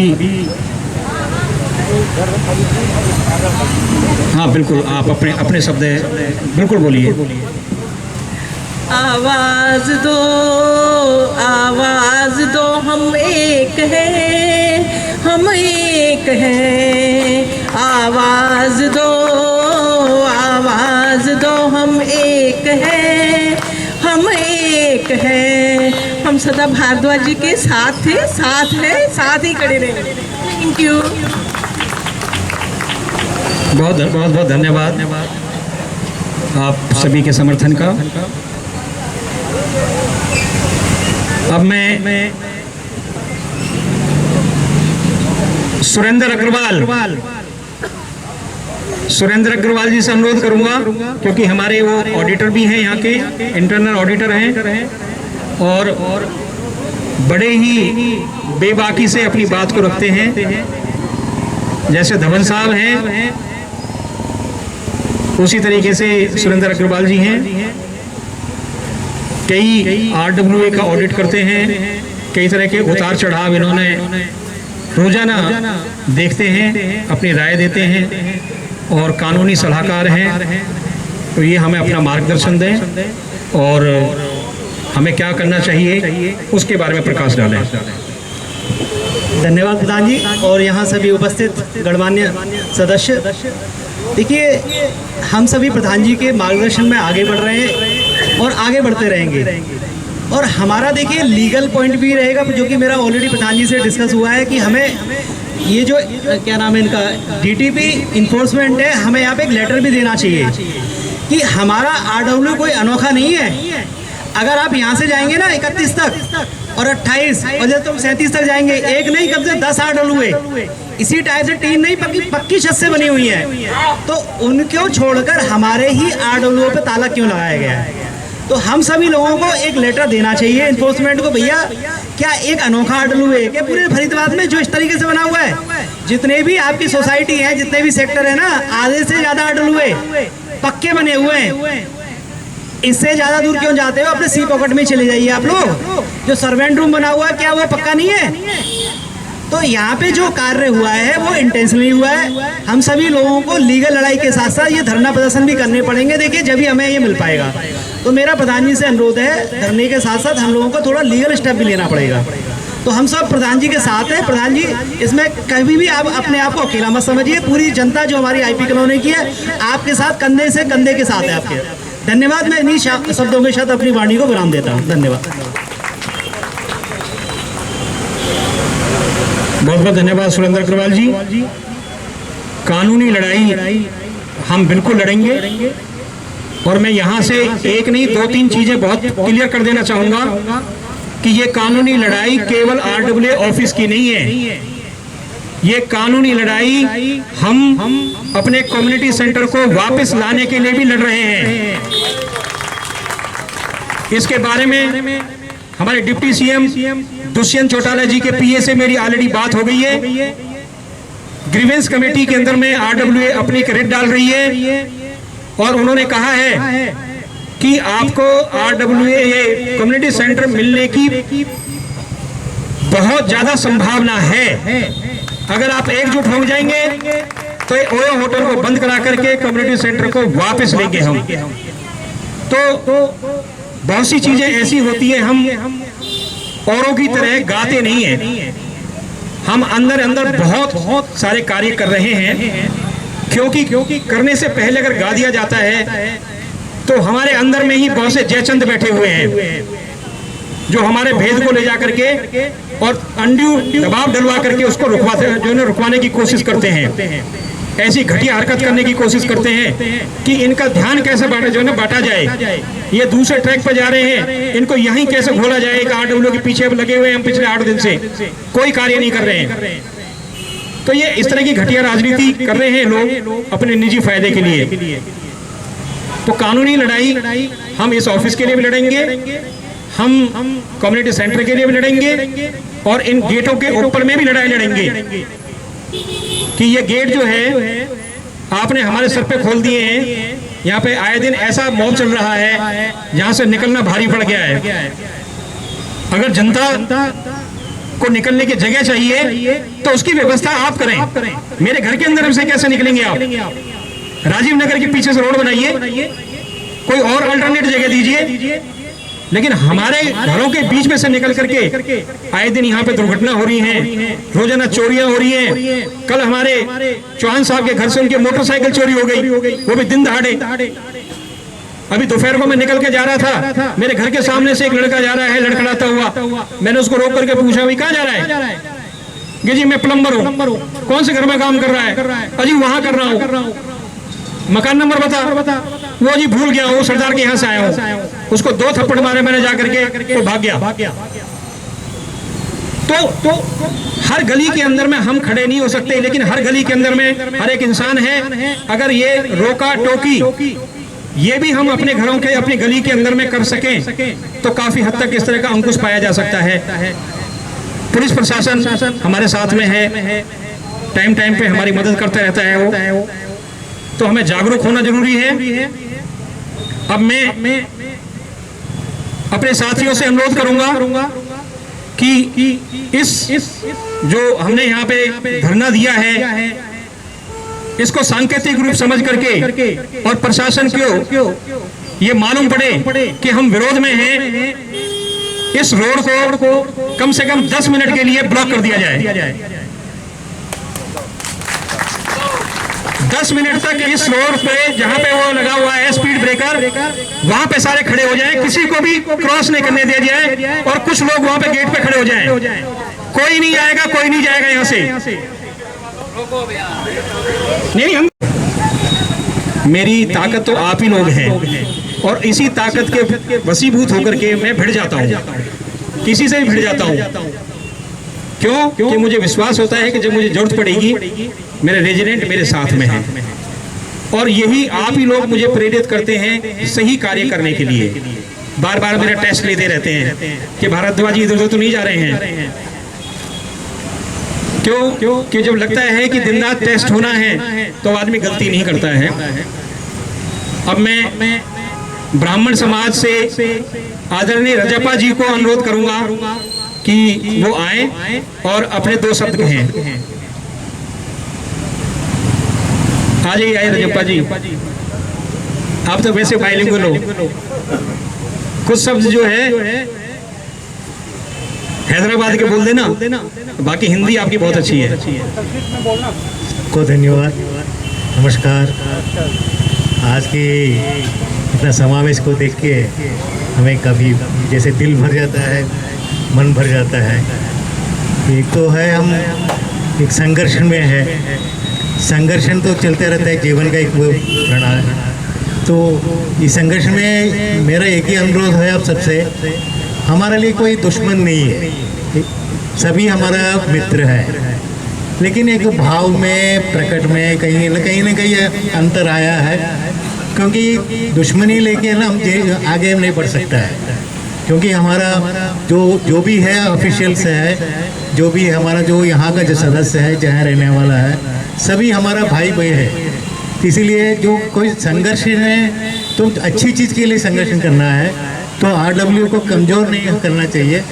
हाँ बिल्कुल, आप अपने शब्द बिल्कुल बोलिए। आवाज़ दो हम एक हैं, हम एक हैं। आवाज़ दो हम एक हैं, हम एक हैं। हम सदा भारद्वाज जी के साथ थे, साथ है, साथ ही खड़े रहेंगे। Thank you. बहुत बहुत धन्यवाद। आप सभी के समर्थन का। अब मैं सुरेंद्र अग्रवाल जी से अनुरोध करूंगा, क्योंकि हमारे वो ऑडिटर भी हैं, यहाँ के इंटरनल ऑडिटर हैं और बड़े ही बेबाकी से अपनी बात को रखते हैं। जैसे धवन साहब हैं, उसी तरीके से सुरेंद्र अग्रवाल जी हैं। कई RWA का ऑडिट करते हैं, कई तरह के उतार चढ़ाव इन्होंने रोजाना देखते हैं, अपनी राय देते हैं और कानूनी सलाहकार हैं। तो ये हमें अपना मार्गदर्शन दें और हमें क्या करना चाहिए उसके बारे में प्रकाश डालें। धन्यवाद प्रधान जी और यहाँ सभी उपस्थित गणमान्य सदस्य। देखिए, हम सभी प्रधान जी के मार्गदर्शन में आगे बढ़ रहे हैं और आगे बढ़ते रहेंगे। और हमारा देखिए लीगल पॉइंट भी रहेगा, जो कि मेरा ऑलरेडी प्रधान जी से डिस्कस हुआ है कि हमें ये जो क्या नाम है इनका DTP इन्फोर्समेंट है, हमें यहाँ पे एक लेटर भी देना चाहिए कि हमारा RWA कोई अनोखा नहीं है। अगर आप यहाँ से जाएंगे ना 31 तक और 28 और जब तुम 37 तक जाएंगे, एक नहीं कम से 10 RWA इसी टाइप से 3 नहीं पक्की छत से बनी हुई है। तो उनको छोड़कर हमारे ही RWA पे ताला क्यों लगाया गया है? तो हम सभी लोगों को एक लेटर देना चाहिए इन्फोर्समेंट को, भैया क्या एक अनोखा RWA के पूरे फरीदाबाद में जो इस तरीके से बना हुआ है, जितने भी आपकी सोसाइटी है, जितने भी सेक्टर है ना, आधे से ज्यादा RWA पक्के बने हुए हैं। इससे ज्यादा दूर क्यों जाते हो? अपने सी पॉकेट में चले जाइए आप लोग। जो सर्वेंट रूम बना हुआ है, क्या वो पक्का नहीं है? तो यहाँ पे जो कार्य हुआ है वो इंटेंशनली हुआ है। हम सभी लोगों को लीगल लड़ाई के साथ साथ ये धरना प्रदर्शन भी करने पड़ेंगे, देखिए जब भी हमें ये मिल पाएगा। तो मेरा प्रधान जी से अनुरोध है, धरने के साथ साथ हम लोगों को थोड़ा लीगल स्टेप भी लेना पड़ेगा। तो हम सब प्रधान जी के साथ हैं। प्रधान जी, इसमें कभी भी आप अपने आप को अकेला मत समझिए। पूरी जनता जो हमारी IP कॉलोनी की है, आपके साथ कंधे से कंधे के साथ है आपके। धन्यवाद। मैं इन्हीं शब्दों के साथ अपनी वाणी को विराम देता हूँ। धन्यवाद। बहुत बहुत धन्यवाद सुरेंद्र अग्रवाल जी। कानूनी लड़ाई हम बिल्कुल लड़ेंगे और मैं यहाँ से एक नहीं 2-3 चीजें बहुत क्लियर कर देना चाहूंगा कि ये कानूनी लड़ाई केवल RWA ऑफिस की नहीं है। ये कानूनी लड़ाई हम अपने कम्युनिटी सेंटर को वापस लाने के लिए भी लड़ रहे हैं। इसके बारे में हमारे डिप्टी CM दुष्यंत चौटाला जी के PA से मेरी ऑलरेडी बात हो गई है। ग्रीवेंस कमेटी के अंदर में RWA अपनी एक रिट डाल रही है और उन्होंने कहा है कि आपको RWA ये कम्युनिटी सेंटर मिलने की बहुत ज्यादा संभावना है। अगर आप एकजुट हो जाएंगे तो ओयो होटल को बंद करा करके कम्युनिटी सेंटर को वापस लेंगे हम। तो बहुत सी चीजें ऐसी होती है, हम औरों की तरह गाते नहीं हैं। हम अंदर अंदर बहुत सारे कार्य कर रहे हैं, क्योंकि करने से पहले अगर गा दिया जाता है तो हमारे अंदर में ही बहुत से जयचंद बैठे हुए हैं जो हमारे भेद को ले जा करके और अंड्यू दबाव डलवा करके उसको रुकवाने की कोशिश करते हैं। ऐसी घटिया हरकत करने की कोशिश करते हैं कि इनका ध्यान कैसे बांटा जाए। ये दूसरे ट्रैक पर जा रहे हैं, इनको यहीं कैसे घोला जाए। RWA के पीछे लगे हुए हैं हम पिछले 8 दिन से, कोई कार्य नहीं कर रहे हैं। तो ये इस तरह की घटिया राजनीति कर रहे हैं लोग अपने निजी फायदे के लिए। तो कानूनी लड़ाई हम इस ऑफिस के लिए भी लड़ेंगे, हम कम्युनिटी सेंटर के लिए भी लड़ेंगे और इन गेटों के ऊपर में भी लड़ाई लड़ेंगे कि ये गेट जो है आपने हमारे सर पे खोल दिए हैं। यहाँ पे आए दिन ऐसा मॉब चल रहा है जहाँ से निकलना भारी पड़ गया है। अगर जनता को निकलने की जगह चाहिए तो उसकी व्यवस्था आप करें। मेरे घर के अंदर हमसे कैसे निकलेंगे आप? राजीव नगर के पीछे से रोड बनाइए, कोई और अल्टरनेट जगह दीजिए। लेकिन हमारे घरों के बीच में से निकल करके आए दिन यहाँ पे दुर्घटना हो रही है, रोजाना चोरियां हो रही हैं। कल हमारे चौहान साहब के घर से उनकी मोटरसाइकिल चोरी हो गई, वो भी दिन दहाड़े। अभी दोपहर को मैं निकल के जा रहा था, मेरे घर के सामने से एक लड़का जा रहा है लड़खड़ाता हुआ। मैंने उसको रोक करके पूछा, भाई कहाँ जा रहा है? कि जी मैं प्लम्बर हूँ। कौन से घर में काम कर रहा है? अजी वहां कर रहा हूँ। मकान नंबर बता। वो जी भूल गया हूँ, सरदार के यहाँ से आया हूँ। उसको 2 थप्पड़ मारे मैंने जाकर के, तो भाग गया। तो हर गली के अंदर में हम खड़े नहीं हो सकते, लेकिन हर गली के अंदर में हर एक इंसान है। अगर ये रोका टोकी ये भी हम अपने घरों के, अपनी गली के अंदर में कर सकें तो काफी हद तक इस तरह का अंकुश पाया जा सकता है। पुलिस प्रशासन हमारे साथ में है, टाइम टाइम पे हमारी मदद करता रहता है वो, तो हमें जागरूक होना जरूरी है। अब मैं अपने साथियों से अनुरोध करूंगा कि इस जो हमने यहाँ पे धरना दिया है, इसको सांकेतिक रूप समझ करके और प्रशासन को ये मालूम पड़े कि हम विरोध में हैं, इस रोड को कम से कम 10 मिनट के लिए ब्लॉक कर दिया जाए। 10 मिनट तक इस रोड पे जहां पे वो लगा हुआ है स्पीड ब्रेकर, वहां पे सारे खड़े हो जाएं, किसी को भी क्रॉस नहीं करने दिया जाए, और कुछ लोग वहां पे गेट पे खड़े हो जाएं। कोई नहीं आएगा, कोई नहीं जाएगा यहां से। नहीं, हम मेरी ताकत तो आप ही लोग हैं, और इसी ताकत के वसीभूत होकर के मैं भिड़ जाता हूँ, किसी से भी भिड़ जाता हूँ। क्यों? क्योंकि मुझे विश्वास होता है कि जब मुझे जरूरत पड़ेगी मेरे रेजिडेंट मेरे साथ में हैं, और यही आप ही लोग मुझे प्रेरित करते हैं सही कार्य करने के लिए। बार बार मेरा टेस्ट लेते रहते हैं कि भारद्वाज जी इधर तो नहीं जा रहे हैं। क्यों? कि जब लगता है कि दिन रात टेस्ट होना है तो आदमी गलती नहीं करता है। अब मैं ब्राह्मण समाज से आदरणीय रजप्पा जी को अनुरोध करूंगा कि वो आए और अपने 2 शब्द कहें। आ जाइए, आए रजप्पा जी। आप तो वैसे बाइलिंगुअल हो, कुछ शब्द जो है हैदराबाद के बोल देना, बाकी हिंदी आपकी बहुत अच्छी है। को धन्यवाद, नमस्कार। आज के इतना समावेश को देख के हमें कभी जैसे दिल भर जाता है, मन भर जाता है। एक तो है हम एक संघर्ष में है, संघर्षण तो चलते रहता है, जीवन का एक वो प्रणाली। तो इस संघर्ष में मेरा एक ही अनुरोध है आप सबसे, हमारे लिए कोई दुश्मन नहीं है, सभी हमारा मित्र है, लेकिन एक भाव में प्रकट में कहीं न कहीं अंतर आया है, क्योंकि दुश्मनी लेके ना हम आगे नहीं बढ़ सकता है। क्योंकि हमारा जो भी है ऑफिशियल्स है, जो भी हमारा जो यहाँ का जो सदस्य है, जहाँ रहने वाला है, सभी हमारा भाई भाई है। इसीलिए जो कोई संघर्ष है तो अच्छी चीज़ के लिए संघर्ष करना है, तो आरडब्ल्यू को कमज़ोर नहीं करना चाहिए।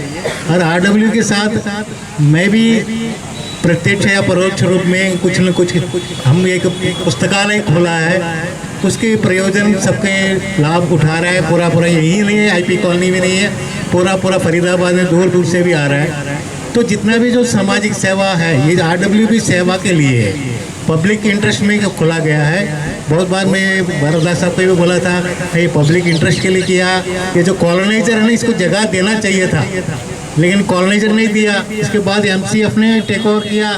और आरडब्ल्यू के साथ मैं भी प्रत्यक्ष या परोक्ष रूप में कुछ न कुछ, हम एक पुस्तकालय खोला है, उसके प्रयोजन सबके लाभ उठा रहा है। पूरा यही नहीं है, आईपी कॉलोनी में नहीं है, पूरा फरीदाबाद में दूर दूर से भी आ रहा है। तो जितना भी जो सामाजिक सेवा है, ये आरडब्ल्यू भी सेवा के लिए है, पब्लिक इंटरेस्ट में खोला गया है। बहुत बार मैं भारद्वाज साहब को भी बोला था, ये पब्लिक इंटरेस्ट के लिए किया, ये जो कॉलोनाइजर है ना, इसको जगह देना चाहिए था, लेकिन कॉलोनाइजर नहीं दिया। इसके बाद एमसीएफ ने टेक ओवर किया,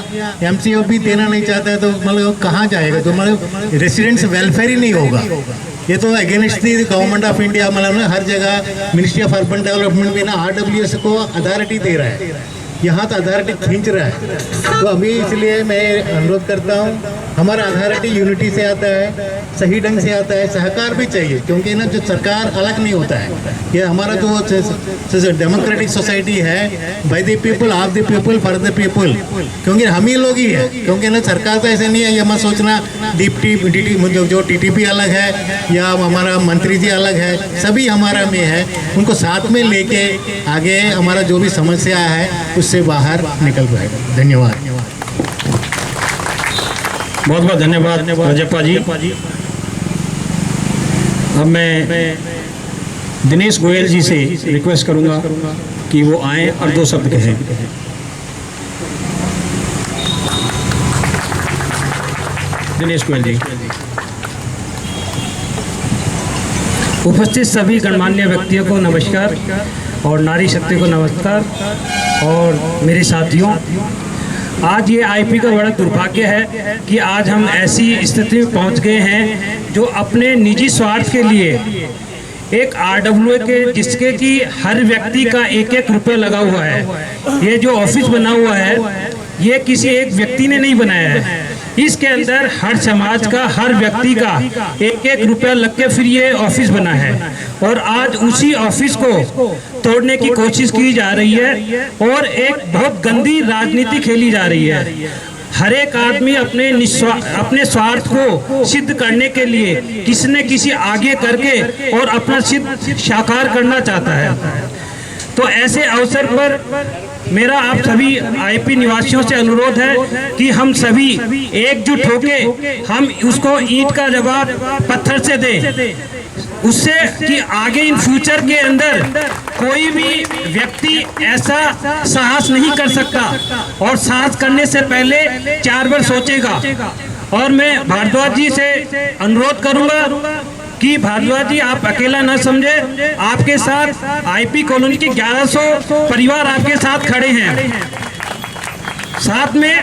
एमसीएफ भी देना नहीं चाहता है, तो मतलब कहाँ जाएगा? तो मतलब रेसिडेंट्स वेलफेयर ही नहीं होगा। ये तो against the government of India, मतलब ना हर जगह मिनिस्ट्री ऑफ अर्बन डेवलपमेंट भी ना आरडब्ल्यूएस को अथॉरिटी दे रहा है, यहाँ तो अथॉरिटी खींच रहा है। तो अभी इसलिए मैं अनुरोध करता हूँ, हमारा अथॉरिटी यूनिटी से आता है, सही ढंग से आता है, सहकार भी चाहिए, क्योंकि ना जो सरकार अलग नहीं होता है, ये हमारा जो डेमोक्रेटिक सोसाइटी है, by the people, of the people, for the people, क्योंकि हम ही लोग ही है। क्योंकि ना सरकार तो ऐसे नहीं है, ये मत सोचना जो टीटीपी अलग है या हमारा मंत्री जी अलग है, सभी हमारा में है। उनको साथ में लेके आगे हमारा जो भी समस्या है उससे बाहर निकल पाएगा। धन्यवाद। बहुत बहुत धन्यवाद रजप्पा जी। अब मैं दिनेश गोयल जी से रिक्वेस्ट करूंगा कि वो आए और 2 शब्द कहें। दिनेश गोयल जी। उपस्थित सभी गणमान्य व्यक्तियों को नमस्कार और नारी शक्ति को नमस्कार, और मेरे साथियों, आज ये आईपी का बड़ा दुर्भाग्य है कि आज हम ऐसी स्थिति में पहुंच गए हैं जो अपने निजी स्वार्थ के लिए एक RWA के जिसके कि हर व्यक्ति का एक एक रुपये लगा हुआ है। ये जो ऑफिस बना हुआ है ये किसी एक व्यक्ति ने नहीं बनाया है, इसके अंदर हर समाज का हर व्यक्ति का एक एक रुपया लग के फिर ये ऑफिस बना है और आज उसी ऑफिस को तोड़ने की कोशिश की जा रही है और एक बहुत गंदी राजनीति खेली जा रही है। हर एक आदमी अपने स्वार्थ को सिद्ध करने के लिए किसी न किसी आगे करके और अपना सिद्ध साकार करना चाहता है। तो ऐसे अवसर पर मेरा आप सभी आईपी निवासियों से अनुरोध है कि हम सभी एकजुट होके हम उसको ईंट का जवाब पत्थर से दें, उससे कि आगे इन फ्यूचर के अंदर कोई भी व्यक्ति ऐसा साहस नहीं कर सकता और साहस करने से पहले 4 बार सोचेगा। और मैं भारद्वाज जी से अनुरोध करूंगा कि भारद्वाज जी आप अकेला न समझे, आपके साथ आईपी कॉलोनी के 1100 परिवार आपके साथ खड़े हैं। साथ में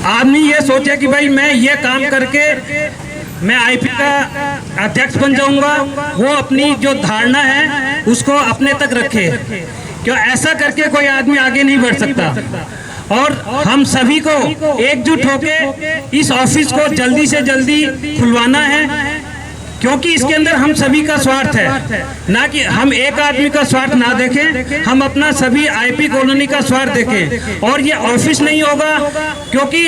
आदमी ये सोचे कि भाई मैं ये काम करके मैं आईपी का अध्यक्ष बन जाऊंगा, वो अपनी जो धारणा है उसको अपने तक रखे, क्यों ऐसा करके कोई आदमी आगे नहीं बढ़ सकता। और हम सभी को एकजुट होकर इस ऑफिस को जल्दी से जल्दी खुलवाना है, क्योंकि इसके अंदर हम सभी का स्वार्थ है, ना कि हम एक आदमी का स्वार्थ ना देखें, हम अपना सभी आईपी कॉलोनी का स्वार्थ देखें। और ये ऑफिस नहीं होगा, क्योंकि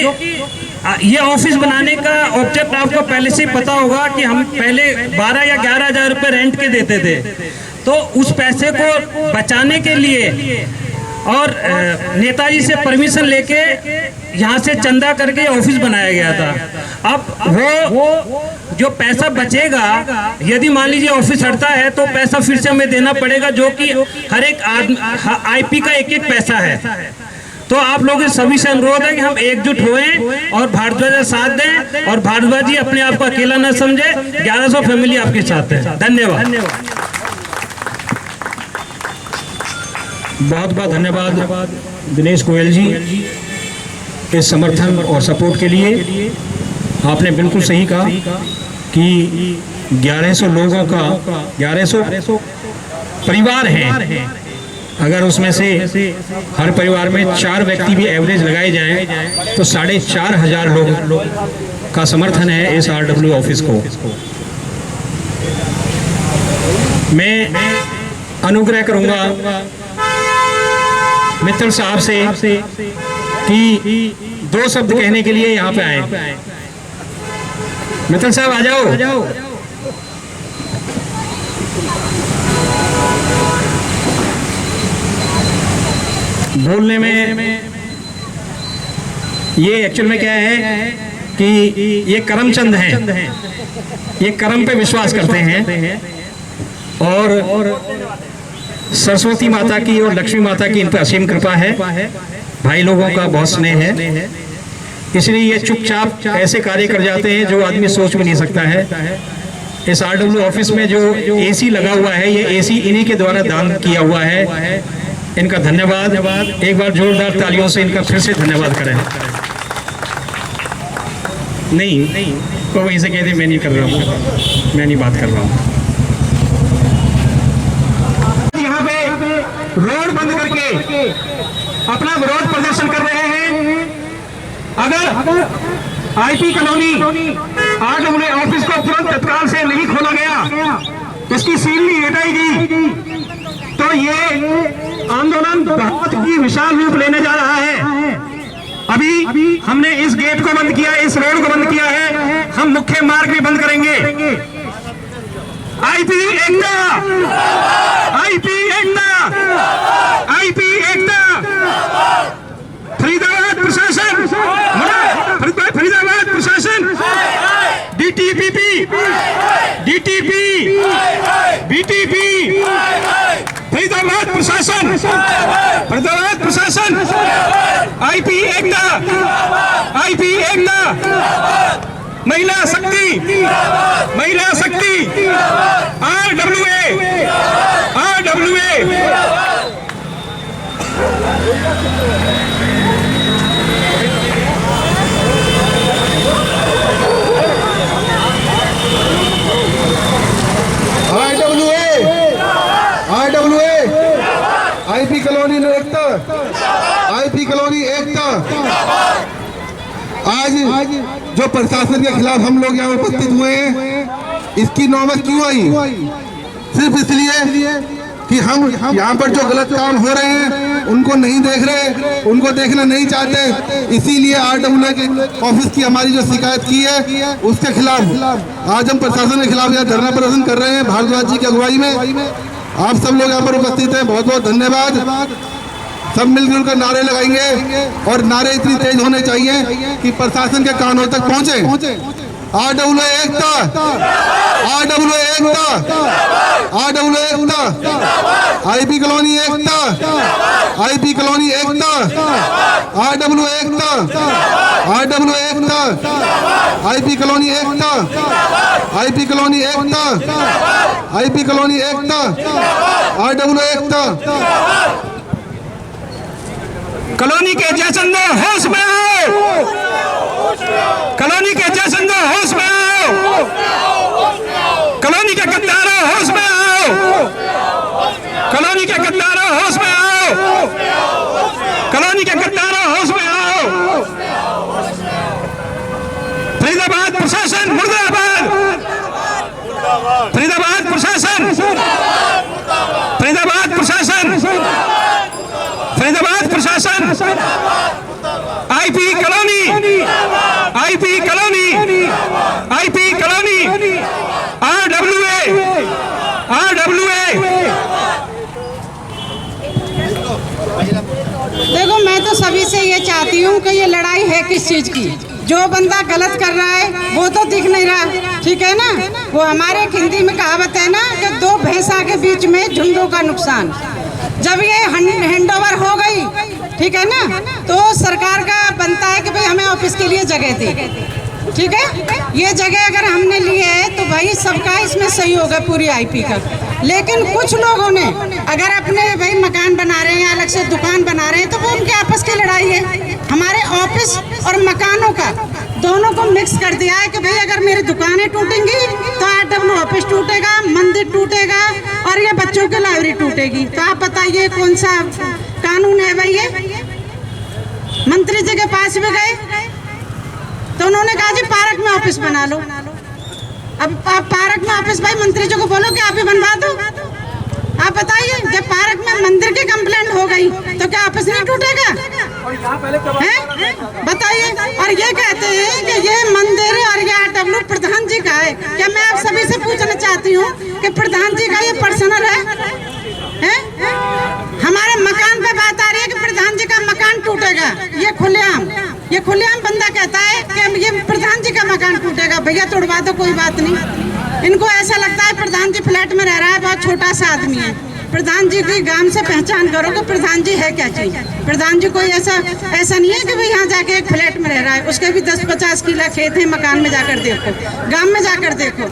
ये ऑफिस बनाने का ऑब्जेक्ट आपको पहले से पता होगा कि हम पहले 12 या 11 हज़ार रुपये रेंट के देते थे, तो उस पैसे को बचाने के लिए और नेताजी से परमिशन लेके यहाँ से चंदा करके ऑफिस बनाया गया था। अब वो जो पैसा बचेगा, यदि मान लीजिए ऑफिस हटता है तो पैसा फिर से हमें देना पड़ेगा, जो कि हर एक आईपी का एक एक पैसा है। तो आप लोगों सभी से अनुरोध है कि हम एकजुट होएं और भारद्वाज का साथ दें, और भारद्वाज जी अपने आप को अकेला न समझे, 1100 फैमिली आपके साथ है। धन्यवाद। बहुत बहुत धन्यवाद दिनेश गोयल जी इस समर्थन और सपोर्ट के लिए। आपने बिल्कुल सही कहा कि 1100 लोगों का 1100 परिवार हैं, अगर उसमें से हर परिवार में 4 व्यक्ति भी एवरेज लगाए जाएं तो 4500 लोग का समर्थन है इस RWA ऑफिस को। मैं अनुग्रह करूंगा मित्तल साहब से कि 2 शब्द कहने के लिए यहाँ पे आए। मित्तल साहब आ जाओ। बोलने में ये एक्चुअल में क्या है कि ये करमचंद हैं, ये कर्म पे विश्वास करते हैं और सरस्वती माता की और लक्ष्मी माता की इन पर असीम कृपा है। भाई लोगों का बहुत स्नेह है, इसलिए ये चुपचाप ऐसे कार्य कर जाते हैं जो आदमी सोच भी नहीं सकता है। इस RWA ऑफिस में जो AC लगा हुआ है, ये AC इन्हीं के द्वारा दान किया हुआ है। इनका धन्यवाद, एक बार जोरदार तालियों से इनका फिर से धन्यवाद करें। नहीं तो वहीं से कहते मैं नहीं कर रहा हूँ, मैं नहीं बात कर रहा हूँ। रोड बंद करके अपना विरोध प्रदर्शन कर रहे हैं। अगर आईपी कॉलोनी RWA ऑफिस को तुरंत तत्काल से नहीं खोला गया, इसकी सील नहीं हटाई गई, तो ये आंदोलन बहुत ही विशाल रूप लेने जा रहा है। अभी हमने इस गेट को बंद किया, इस रोड को बंद किया है, हम मुख्य मार्ग भी बंद करेंगे। आईपी एकता, आईपी एकता, आईपी एकता। फरीदाबाद प्रशासन, फरीदाबाद प्रशासन, DTPP, BTP, फरीदाबाद प्रशासन, फरीदाबाद प्रशासन, आईपी एकता, आईपी एकता। महिला शक्ति, महिला शक्ति, RWA, RWA। आईपी कॉलोनी एकता, आईपी कॉलोनी एकता। आज जो प्रशासन के खिलाफ हम लोग यहाँ उपस्थित हुए हैं, इसकी नौबत क्यों आई? सिर्फ इसलिए कि हम यहाँ पर जो गलत काम हो रहे हैं उनको नहीं देख रहे, उनको देखना नहीं चाहते। इसीलिए RWA के ऑफिस की हमारी जो शिकायत की है उसके खिलाफ आज हम प्रशासन के खिलाफ यहाँ धरना प्रदर्शन कर रहे हैं भारद्वाज जी की अगुवाई में। आप सब लोग यहाँ पर उपस्थित हैं, बहुत बहुत धन्यवाद। सब मिलजुल कर नारे लगाएंगे और नारे इतनी तेज होने चाहिए कि प्रशासन के कानों तक पहुंचे। RWA एकता, RWA एकता, RWA एकता, आईपी कॉलोनी एकता, आईपी कॉलोनी एकता, RWA एकता, RWA एकता, आईपी कॉलोनी एकता, आईपी कॉलोनी एकता, आईपी कॉलोनी एकता, RWA एकता। कॉलोनी के जयचंद होश में आओ, कॉलोनी के जयचंद होश में आओ, कॉलोनी के गद्दारों होश में आओ, कॉलोनी के गद्दारों होश में आओ, कॉलोनी के गद्दारों होश में आओ। फरीदाबाद प्रशासन मुर्दाबाद, फरीदाबाद प्रशासन, फरीदाबाद प्रशासन, फरीदाबाद प्रशासन, IP colony, IP colony, IP colony, RWA, RWA। देखो, मैं तो सभी से ये चाहती हूँ कि ये लड़ाई है किस चीज़ की। जो बंदा गलत कर रहा है वो तो दिख नहीं रहा, ठीक है ना। वो हमारे हिंदी में कहावत है ना कि दो भैंसा के बीच में झुंडों का नुकसान। जब ये हैंडओवर हो गई, ठीक है ना, तो सरकार का बनता है कि भाई हमें ऑफिस के लिए जगह दी, ठीक है। ये जगह अगर हमने ली है तो भाई सबका इसमें सहयोग है, पूरी आईपी का। लेकिन कुछ लोगों ने अगर अपने भाई मकान बना रहे हैं, अलग से दुकान बना रहे हैं, तो वो उनके आपस की लड़ाई है। हमारे ऑफिस और मकानों का दोनों को मिक्स कर दिया है कि भाई अगर मेरी दुकानें टूटेंगी तो RWA ऑफिस टूटेगा, मंदिर टूटेगा और ये बच्चों की लाइब्रेरी टूटेगी। तो आप बताइए कौन सा कानून है भाई ये? मंत्री जी के पास भी गए तो उन्होंने कहा जी पार्क में ऑफिस बना लो। अब आप पार्क में ऑफिस, भाई मंत्री जी को बोलो कि आप ही बनवा दो। आप बताइए, जब पार्क में मंदिर की कंप्लेंट हो गई तो क्या ऑफिस नहीं टूटेगा? बताइए। और ये कहते हैं कि ये मंदिर और ये RWA प्रधान जी का है। क्या मैं आप सभी से पूछना चाहती हूँ कि प्रधान जी का ये पर्सनल है? हमारे मकान पे बात आ रही है कि प्रधान जी का मकान टूटेगा। ये खुलेआम बंदा कहता है कि ये प्रधान जी का मकान टूटेगा। भैया तोड़वा दो, कोई बात नहीं। इनको ऐसा लगता है प्रधान जी फ्लैट में रह रहा है, बहुत छोटा सा आदमी है। प्रधान जी की गांव से पहचान करो कि प्रधान जी है क्या चीज। प्रधान जी कोई ऐसा नहीं है कि भाई यहाँ जाके एक फ्लैट में रह रहा है। उसके भी 10-50 किला खेत है, मकान में जाकर देखो, गांव में जाकर देखो।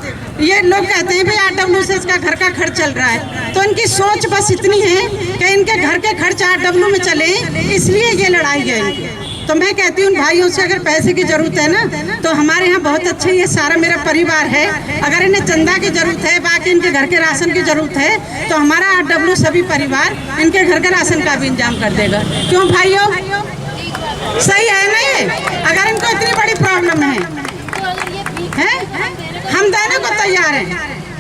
ये लोग कहते हैं भाई RWA से इसका घर का खर्च चल रहा है। तो इनकी सोच बस इतनी है कि इनके घर के खर्च RWA में चले, इसलिए ये लड़ाई है इनकी। तो मैं कहती हूँ भाइयों से, अगर पैसे की जरूरत है ना तो हमारे यहाँ बहुत अच्छे, ये सारा मेरा परिवार है। अगर इन्हें चंदा की जरूरत है, बाकी इनके घर के राशन की जरूरत है, तो हमारा RWA सभी परिवार इनके घर के राशन का भी इंतजाम कर देगा। क्यों भाइयों, सही है ना ये? अगर इनको इतनी बड़ी प्रॉब्लम है हम देने को तैयार हैं।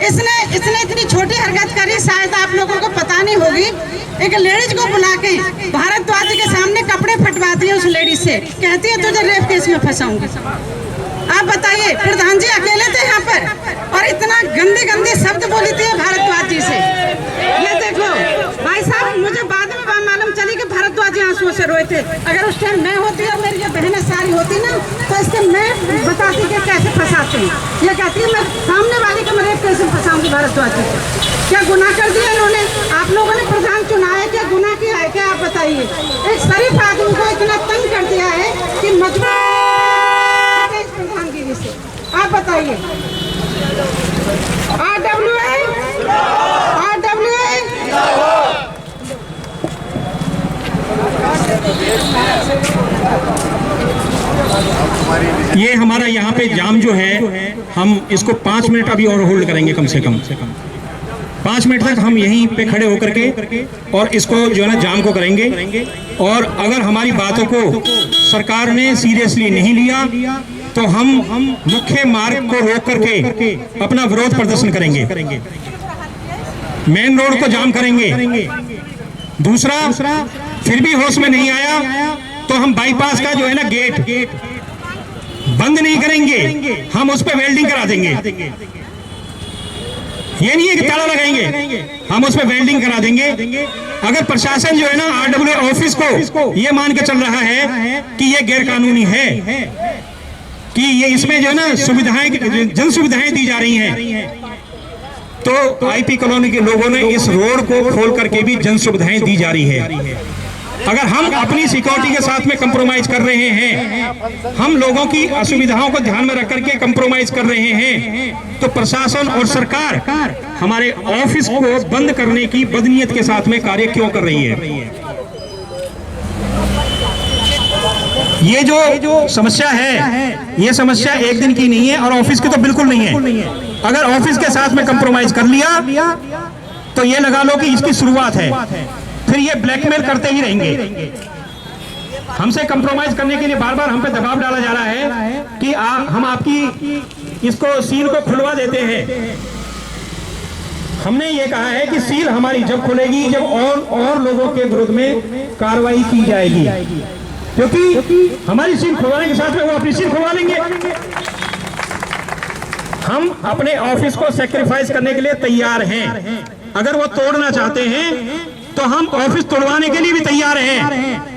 इसने इतनी छोटी हरकत करी, शायद आप लोगों को पता नहीं होगी। एक लेडीज को बुला के भारद्वाज के सामने कपड़े फटवा दिए उस लेडीज से, कहती है तुझे रेप केस में फंसाऊंगी। आप बताइए, प्रधान जी अकेले थे यहाँ पर और इतना गंदे शब्द बोली थी भारद्वाज जी से। ये देखो भाई साहब, मुझे बाद में मालूम चली कि भारद्वाज जी आंसुओं से रोए थे। अगर उस टाइम मैं होती और मेरी ये बहनें सारी होती ना, तो इसके मैं बताती कि कैसे फंसाते हैं। ये कहती है मैं सामने वाली को मैं रेप केस में फंसाऊंगी भारद्वाज जी को। क्या गुनाह कर दिया इन्होंने? आप लोगों ने प्रधान चुना है, क्या गुनाह किया है क्या? आप बताइए। एक शरीफ आदमी को इतना तंग कर दिया है कि मजबूर प्रधानगिरी से। आप बताइए। RWA ये हमारा यहाँ पे जाम जो है, हम इसको 5 मिनट अभी और होल्ड करेंगे कम से कम। 5 मिनट तक हम यहीं पे खड़े होकर के और इसको जो है ना जाम को करेंगे। और अगर हमारी बातों को सरकार ने सीरियसली नहीं लिया तो हम मुख्य मार्ग को रोक करके अपना विरोध प्रदर्शन करेंगे, मेन रोड को जाम करेंगे। दूसरा, फिर भी होश में नहीं आया तो हम बाईपास का जो है ना गेट बंद नहीं करेंगे, हम उस पर वेल्डिंग करा देंगे। ये नहीं है कि ताला लगाएंगे, हम उस पर वेल्डिंग करा देंगे। अगर प्रशासन जो है ना आरडब्ल्यू ऑफिस को ये मान के चल रहा है कि ये गैर कानूनी है, कि ये इसमें जो है ना सुविधाएं, जन सुविधाएं दी जा रही हैं, तो आईपी कॉलोनी के लोगों ने इस रोड को खोल करके भी जन सुविधाएं दी जा रही है। अगर हम अपनी सिक्योरिटी के साथ में कंप्रोमाइज कर रहे हैं, हम लोगों की असुविधाओं को ध्यान में रख करके कंप्रोमाइज कर रहे हैं, तो प्रशासन और सरकार हमारे ऑफिस को बंद करने की बदनीयत के साथ में कार्य क्यों कर रही है? ये जो समस्या है, ये समस्या एक दिन की नहीं है और ऑफिस की तो बिल्कुल नहीं है। अगर ऑफिस के साथ में कंप्रोमाइज कर लिया तो ये लगा लो कि इसकी शुरुआत है, फिर ये ब्लैकमेल करते ही रहेंगे। हमसे कंप्रोमाइज करने के लिए बार बार हम पे दबाव डाला जा रहा है कि हम आपकी इसको सील को खुलवा देते हैं। हमने ये कहा है कि सील हमारी जब खुलेगी जब और लोगों के विरुद्ध में कार्रवाई की जाएगी, क्योंकि हमारी सील खुलवाने के साथ में वो अपनी सील खुलवा लेंगे। हम अपने ऑफिस को सैक्रिफाइस करने के लिए तैयार हैं। अगर वो तोड़ना चाहते हैं तो हम ऑफिस तोड़वाने के लिए भी तैयार हैं,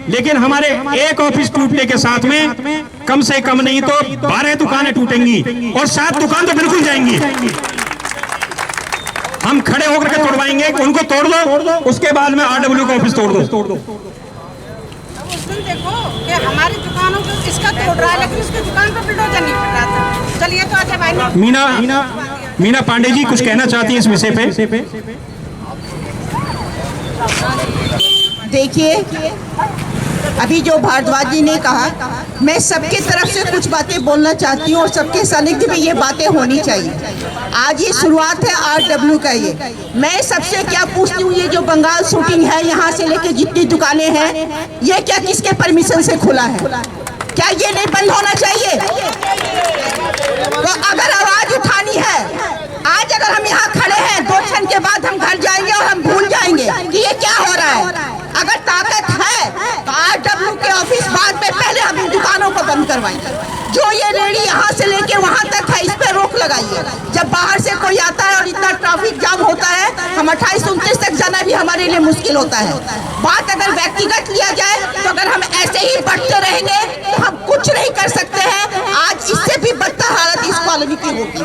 लेकिन हमारे एक ऑफिस टूटने के साथ में कम से कम नहीं तो 12 दुकानें टूटेंगी और 7 दुकान तो बिल्कुल जाएंगी। हम खड़े होकर के तोड़वाएंगे, उनको तोड़ दो, उसके बाद में आरडब्ल्यू का ऑफिस तोड़ दो। उस दिन देखो कि हमारी दुकानों को इसका तोड़ रहा है, लेकिन उसकी दुकान पर बुलडोजर नहीं पड़ रहा था। चलिए तो आजा भाई। मीना पांडे जी कुछ कहना चाहती है इस विषय पे? देखिए, अभी जो भारद्वाज जी ने कहा, मैं सबके तरफ से कुछ बातें बोलना चाहती हूँ और सबके सानिध्य में ये बातें होनी चाहिए। आज ये शुरुआत है आरडब्ल्यू का। ये मैं सबसे क्या पूछती हूँ, ये जो बंगाल शूटिंग है, यहाँ से लेके जितनी दुकानें हैं, ये क्या किसके परमिशन से खुला है? क्या ये नहीं बंद होना चाहिए? तो अगर आवाज उठानी है, आज अगर हम यहाँ खड़े हैं, 2 क्षण के बाद हम घर जाएंगे और हम भूल जाएंगे कि ये क्या हो रहा है। अगर ताकत है तो आरडब्ल्यू के ऑफिस बाद में पहले हम इन दुकानों को बंद करवाएंगे। जो ये रेडी यहाँ से लेके वहाँ तक है, इस पे रोक लगाइए। जब बाहर से कोई आता है और इतना ट्रैफिक जाम होता है, हम 28-29 तक जाना भी हमारे लिए मुश्किल होता है। बात अगर व्यक्तिगत लिया जाए तो अगर हम ऐसे ही बढ़ते रहेंगे तो हम कुछ नहीं कर सकते हैं। आज इससे भी बदतर हालत इस कॉलोनी की होगी।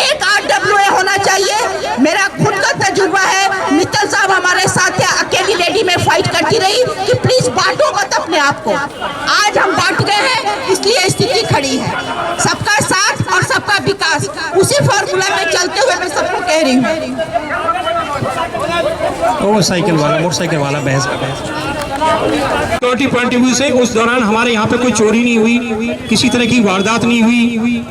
एक आरडब्ल्यू होना चाहिए। मेरा खुद का तजुर्बा है, मित्तल साहब हमारे साथ है, अकेली लेडी में फाइट करती रही कि प्लीज बांटो मत अपने आप को। आज हम बांट गए हैं, इसलिए स्थिति खड़ी है। सबका साथ और सबका विकास, उसी फॉर्मूला में चलते हुए मैं सबको कह रही हूँ। मोटरसाइकिल वाला बहस सिक्योरिटी पॉइंट ऑफ व्यू से उस दौरान हमारे यहाँ पे कोई चोरी नहीं हुई, किसी तरह की वारदात नहीं हुई।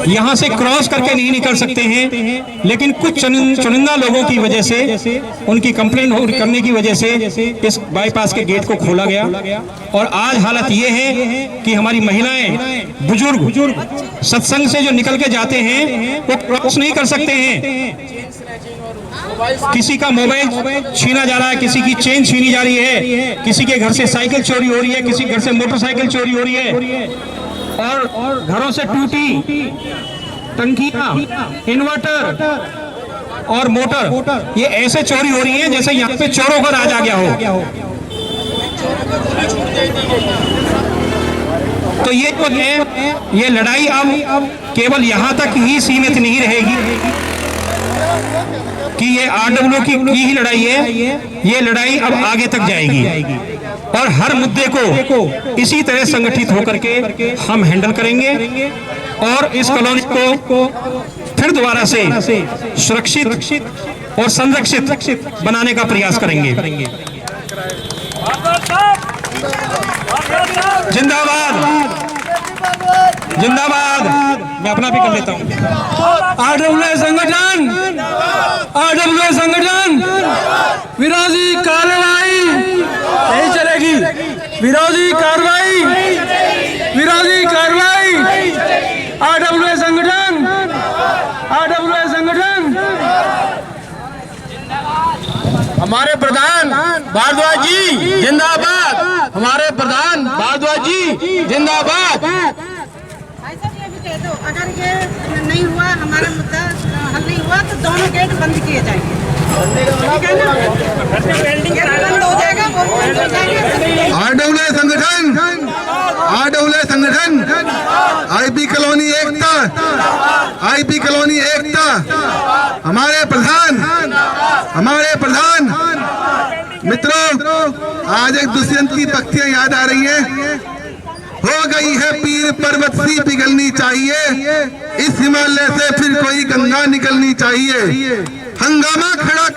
यहाँ से क्रॉस करके नहीं निकल सकते हैं, लेकिन कुछ चुनिंदा लोगों की वजह से, उनकी कंप्लेंट करने की वजह से इस बाईपास के गेट को खोला गया। और आज हालत ये है कि हमारी महिलाएं, बुजुर्ग सत्संग से जो निकल के जाते हैं वो क्रॉस नहीं कर सकते हैं। किसी का मोबाइल छीना जा रहा है, किसी की चेन छीनी जा रही है, किसी के घर से साइकिल चोरी हो रही है, किसी घर से मोटरसाइकिल चोरी हो रही है, और घरों से टूटी टंकियां, इन्वर्टर और मोटर, ये ऐसे चोरी हो रही है जैसे यहाँ पे चोरों का राज आ गया हो। तो ये जो है, ये लड़ाई अब केवल यहाँ तक ही सीमित नहीं रहेगी कि ये आरडब्ल्यू की ही लड़ाई है, ये लड़ाई अब आगे तक जाएगी और हर मुद्दे को इसी तरह संगठित होकर के हम हैंडल करेंगे और इस कॉलोनी को फिर दोबारा से सुरक्षित और संरक्षित बनाने का प्रयास करेंगे। जिंदाबाद, जिंदाबाद। मैं अपना भी कर लेता हूँ। आरडब्ल्यूए संगठन विरोधी कार्रवाई नहीं चलेगी। विरोधी कार्रवाई आरडब्ल्यूए संगठन हमारे प्रधान भारद्वाज जी जिंदाबाद। हमारे प्रधान भारद्वाज जी जिंदाबाद। भाई साहब ये भी कह दो, अगर ये नहीं हुआ, हमारा मुद्दा हल नहीं हुआ तो दोनों गेट बंद किए जाएंगे। ठीक है ना? गेट बंद हो जाएगा, वो बंद हो जाएगा। आरडब्ल्यूए संगठन आईपी कॉलोनी एकता हमारे प्रधान मित्रों, आज एक दुष्यंत की पंक्तियां याद आ रही हैं। हो गई है पीर पर्वत सी पिघलनी चाहिए, इस हिमालय से फिर कोई गंगा निकलनी चाहिए। हंगामा खड़ा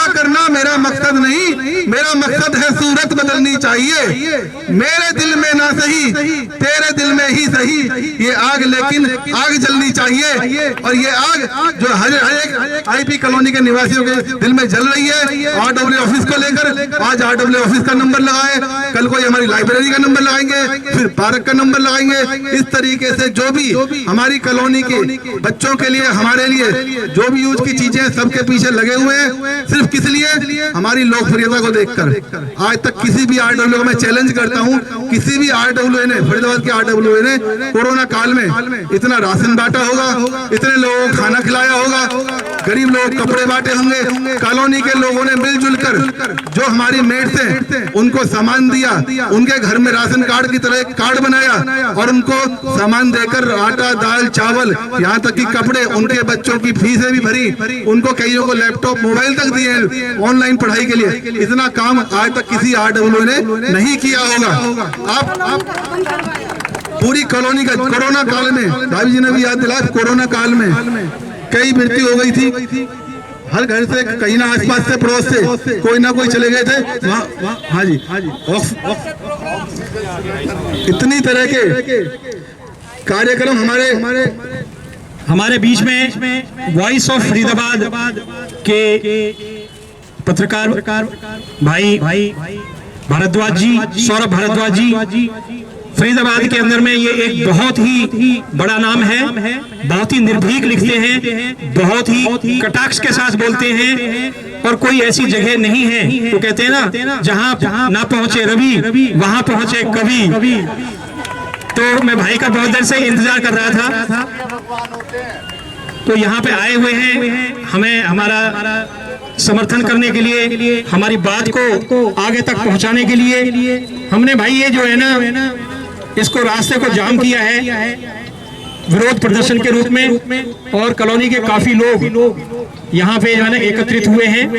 करना मेरा मकसद नहीं, मेरा मकसद है सूरत बदलनी चाहिए। मेरे दिल में ना सही, तेरे दिल में ही सही, ये आग लेकिन आग जलनी चाहिए। और ये आग जो हर एक आईपी कॉलोनी के निवासियों के दिल में जल रही है, आरडब्ल्यू ऑफिस को लेकर आज आरडब्ल्यू ऑफिस का नंबर लगाए, कल कोई हमारी लाइब्रेरी का नंबर लगाएंगे, फिर पार्क का नंबर लगाएंगे। इस तरीके से जो भी हमारी कॉलोनी के बच्चों के लिए, हमारे लिए जो भी यूज की चीजें सबके पीछे लगे हुए हैं, सिर्फ किस लिए? हमारी लोकप्रियता को देखकर। आज तक किसी भी आरडब्ल्यू को मैं चैलेंज करता हूं, किसी भी आरडब्ल्यू ने, फरीदाबाद के आरडब्ल्यू ने कोरोना काल में इतना राशन बांटा होगा, इतने लोगों को खाना खिलाया होगा, गरीब लोग कपड़े बांटे होंगे। कॉलोनी के लोगों ने मिलजुल कर जो हमारी मेट्स हैं उनको सामान दिया, उनके घर में राशन कार्ड की तरह एक कार्ड बनाया और उनको सामान देकर आटा, दाल, चावल, यहाँ तक कि कपड़े, उनके बच्चों की फीसें भी भरी, उनको कईयों को लैपटॉप, मोबाइल तक दिए ऑनलाइन पढ़ाई के लिए। इतना काम आज तक किसी आरडब्ल्यू ने नहीं किया होगा। आप पूरी कॉलोनी का कोरोना काल में, भाभी जी ने भी याद दिलाया, कोरोना काल में कई मृत्यु हो गई थी। हर घर से कहीं ना आसपास से, पड़ोस से कोई ना कोई चले गए थे वहाँ। हाँ जी, इतनी तरह के कार्यक्रम हमारे बीच में वॉइस ऑफ फरीदाबाद के पत्रकार भाई भारद्वाज जी, सौरभ भारद्वाज जी, फरीदाबाद के अंदर में ये एक बहुत ही बड़ा नाम है, बहुत ही निर्भीक लिखते हैं, बहुत ही कटाक्ष के साथ बोलते हैं, और कोई ऐसी जगह नहीं है, वो कहते हैं ना, जहां ना पहुंचे रवि वहां पहुंचे कवि। तो मैं भाई का बहुत देर से इंतजार कर रहा था, तो यहाँ पे आए हुए हैं हमें हमारा समर्थन करने के लिए, हमारी बात को आगे तक पहुंचाने के लिए। हमने भाई ये जो है ना, इसको रास्ते को जाम किया है विरोध प्रदर्शन के रूप में, और कॉलोनी के काफी लोग यहाँ पे जो है ना एकत्रित हुए हैं।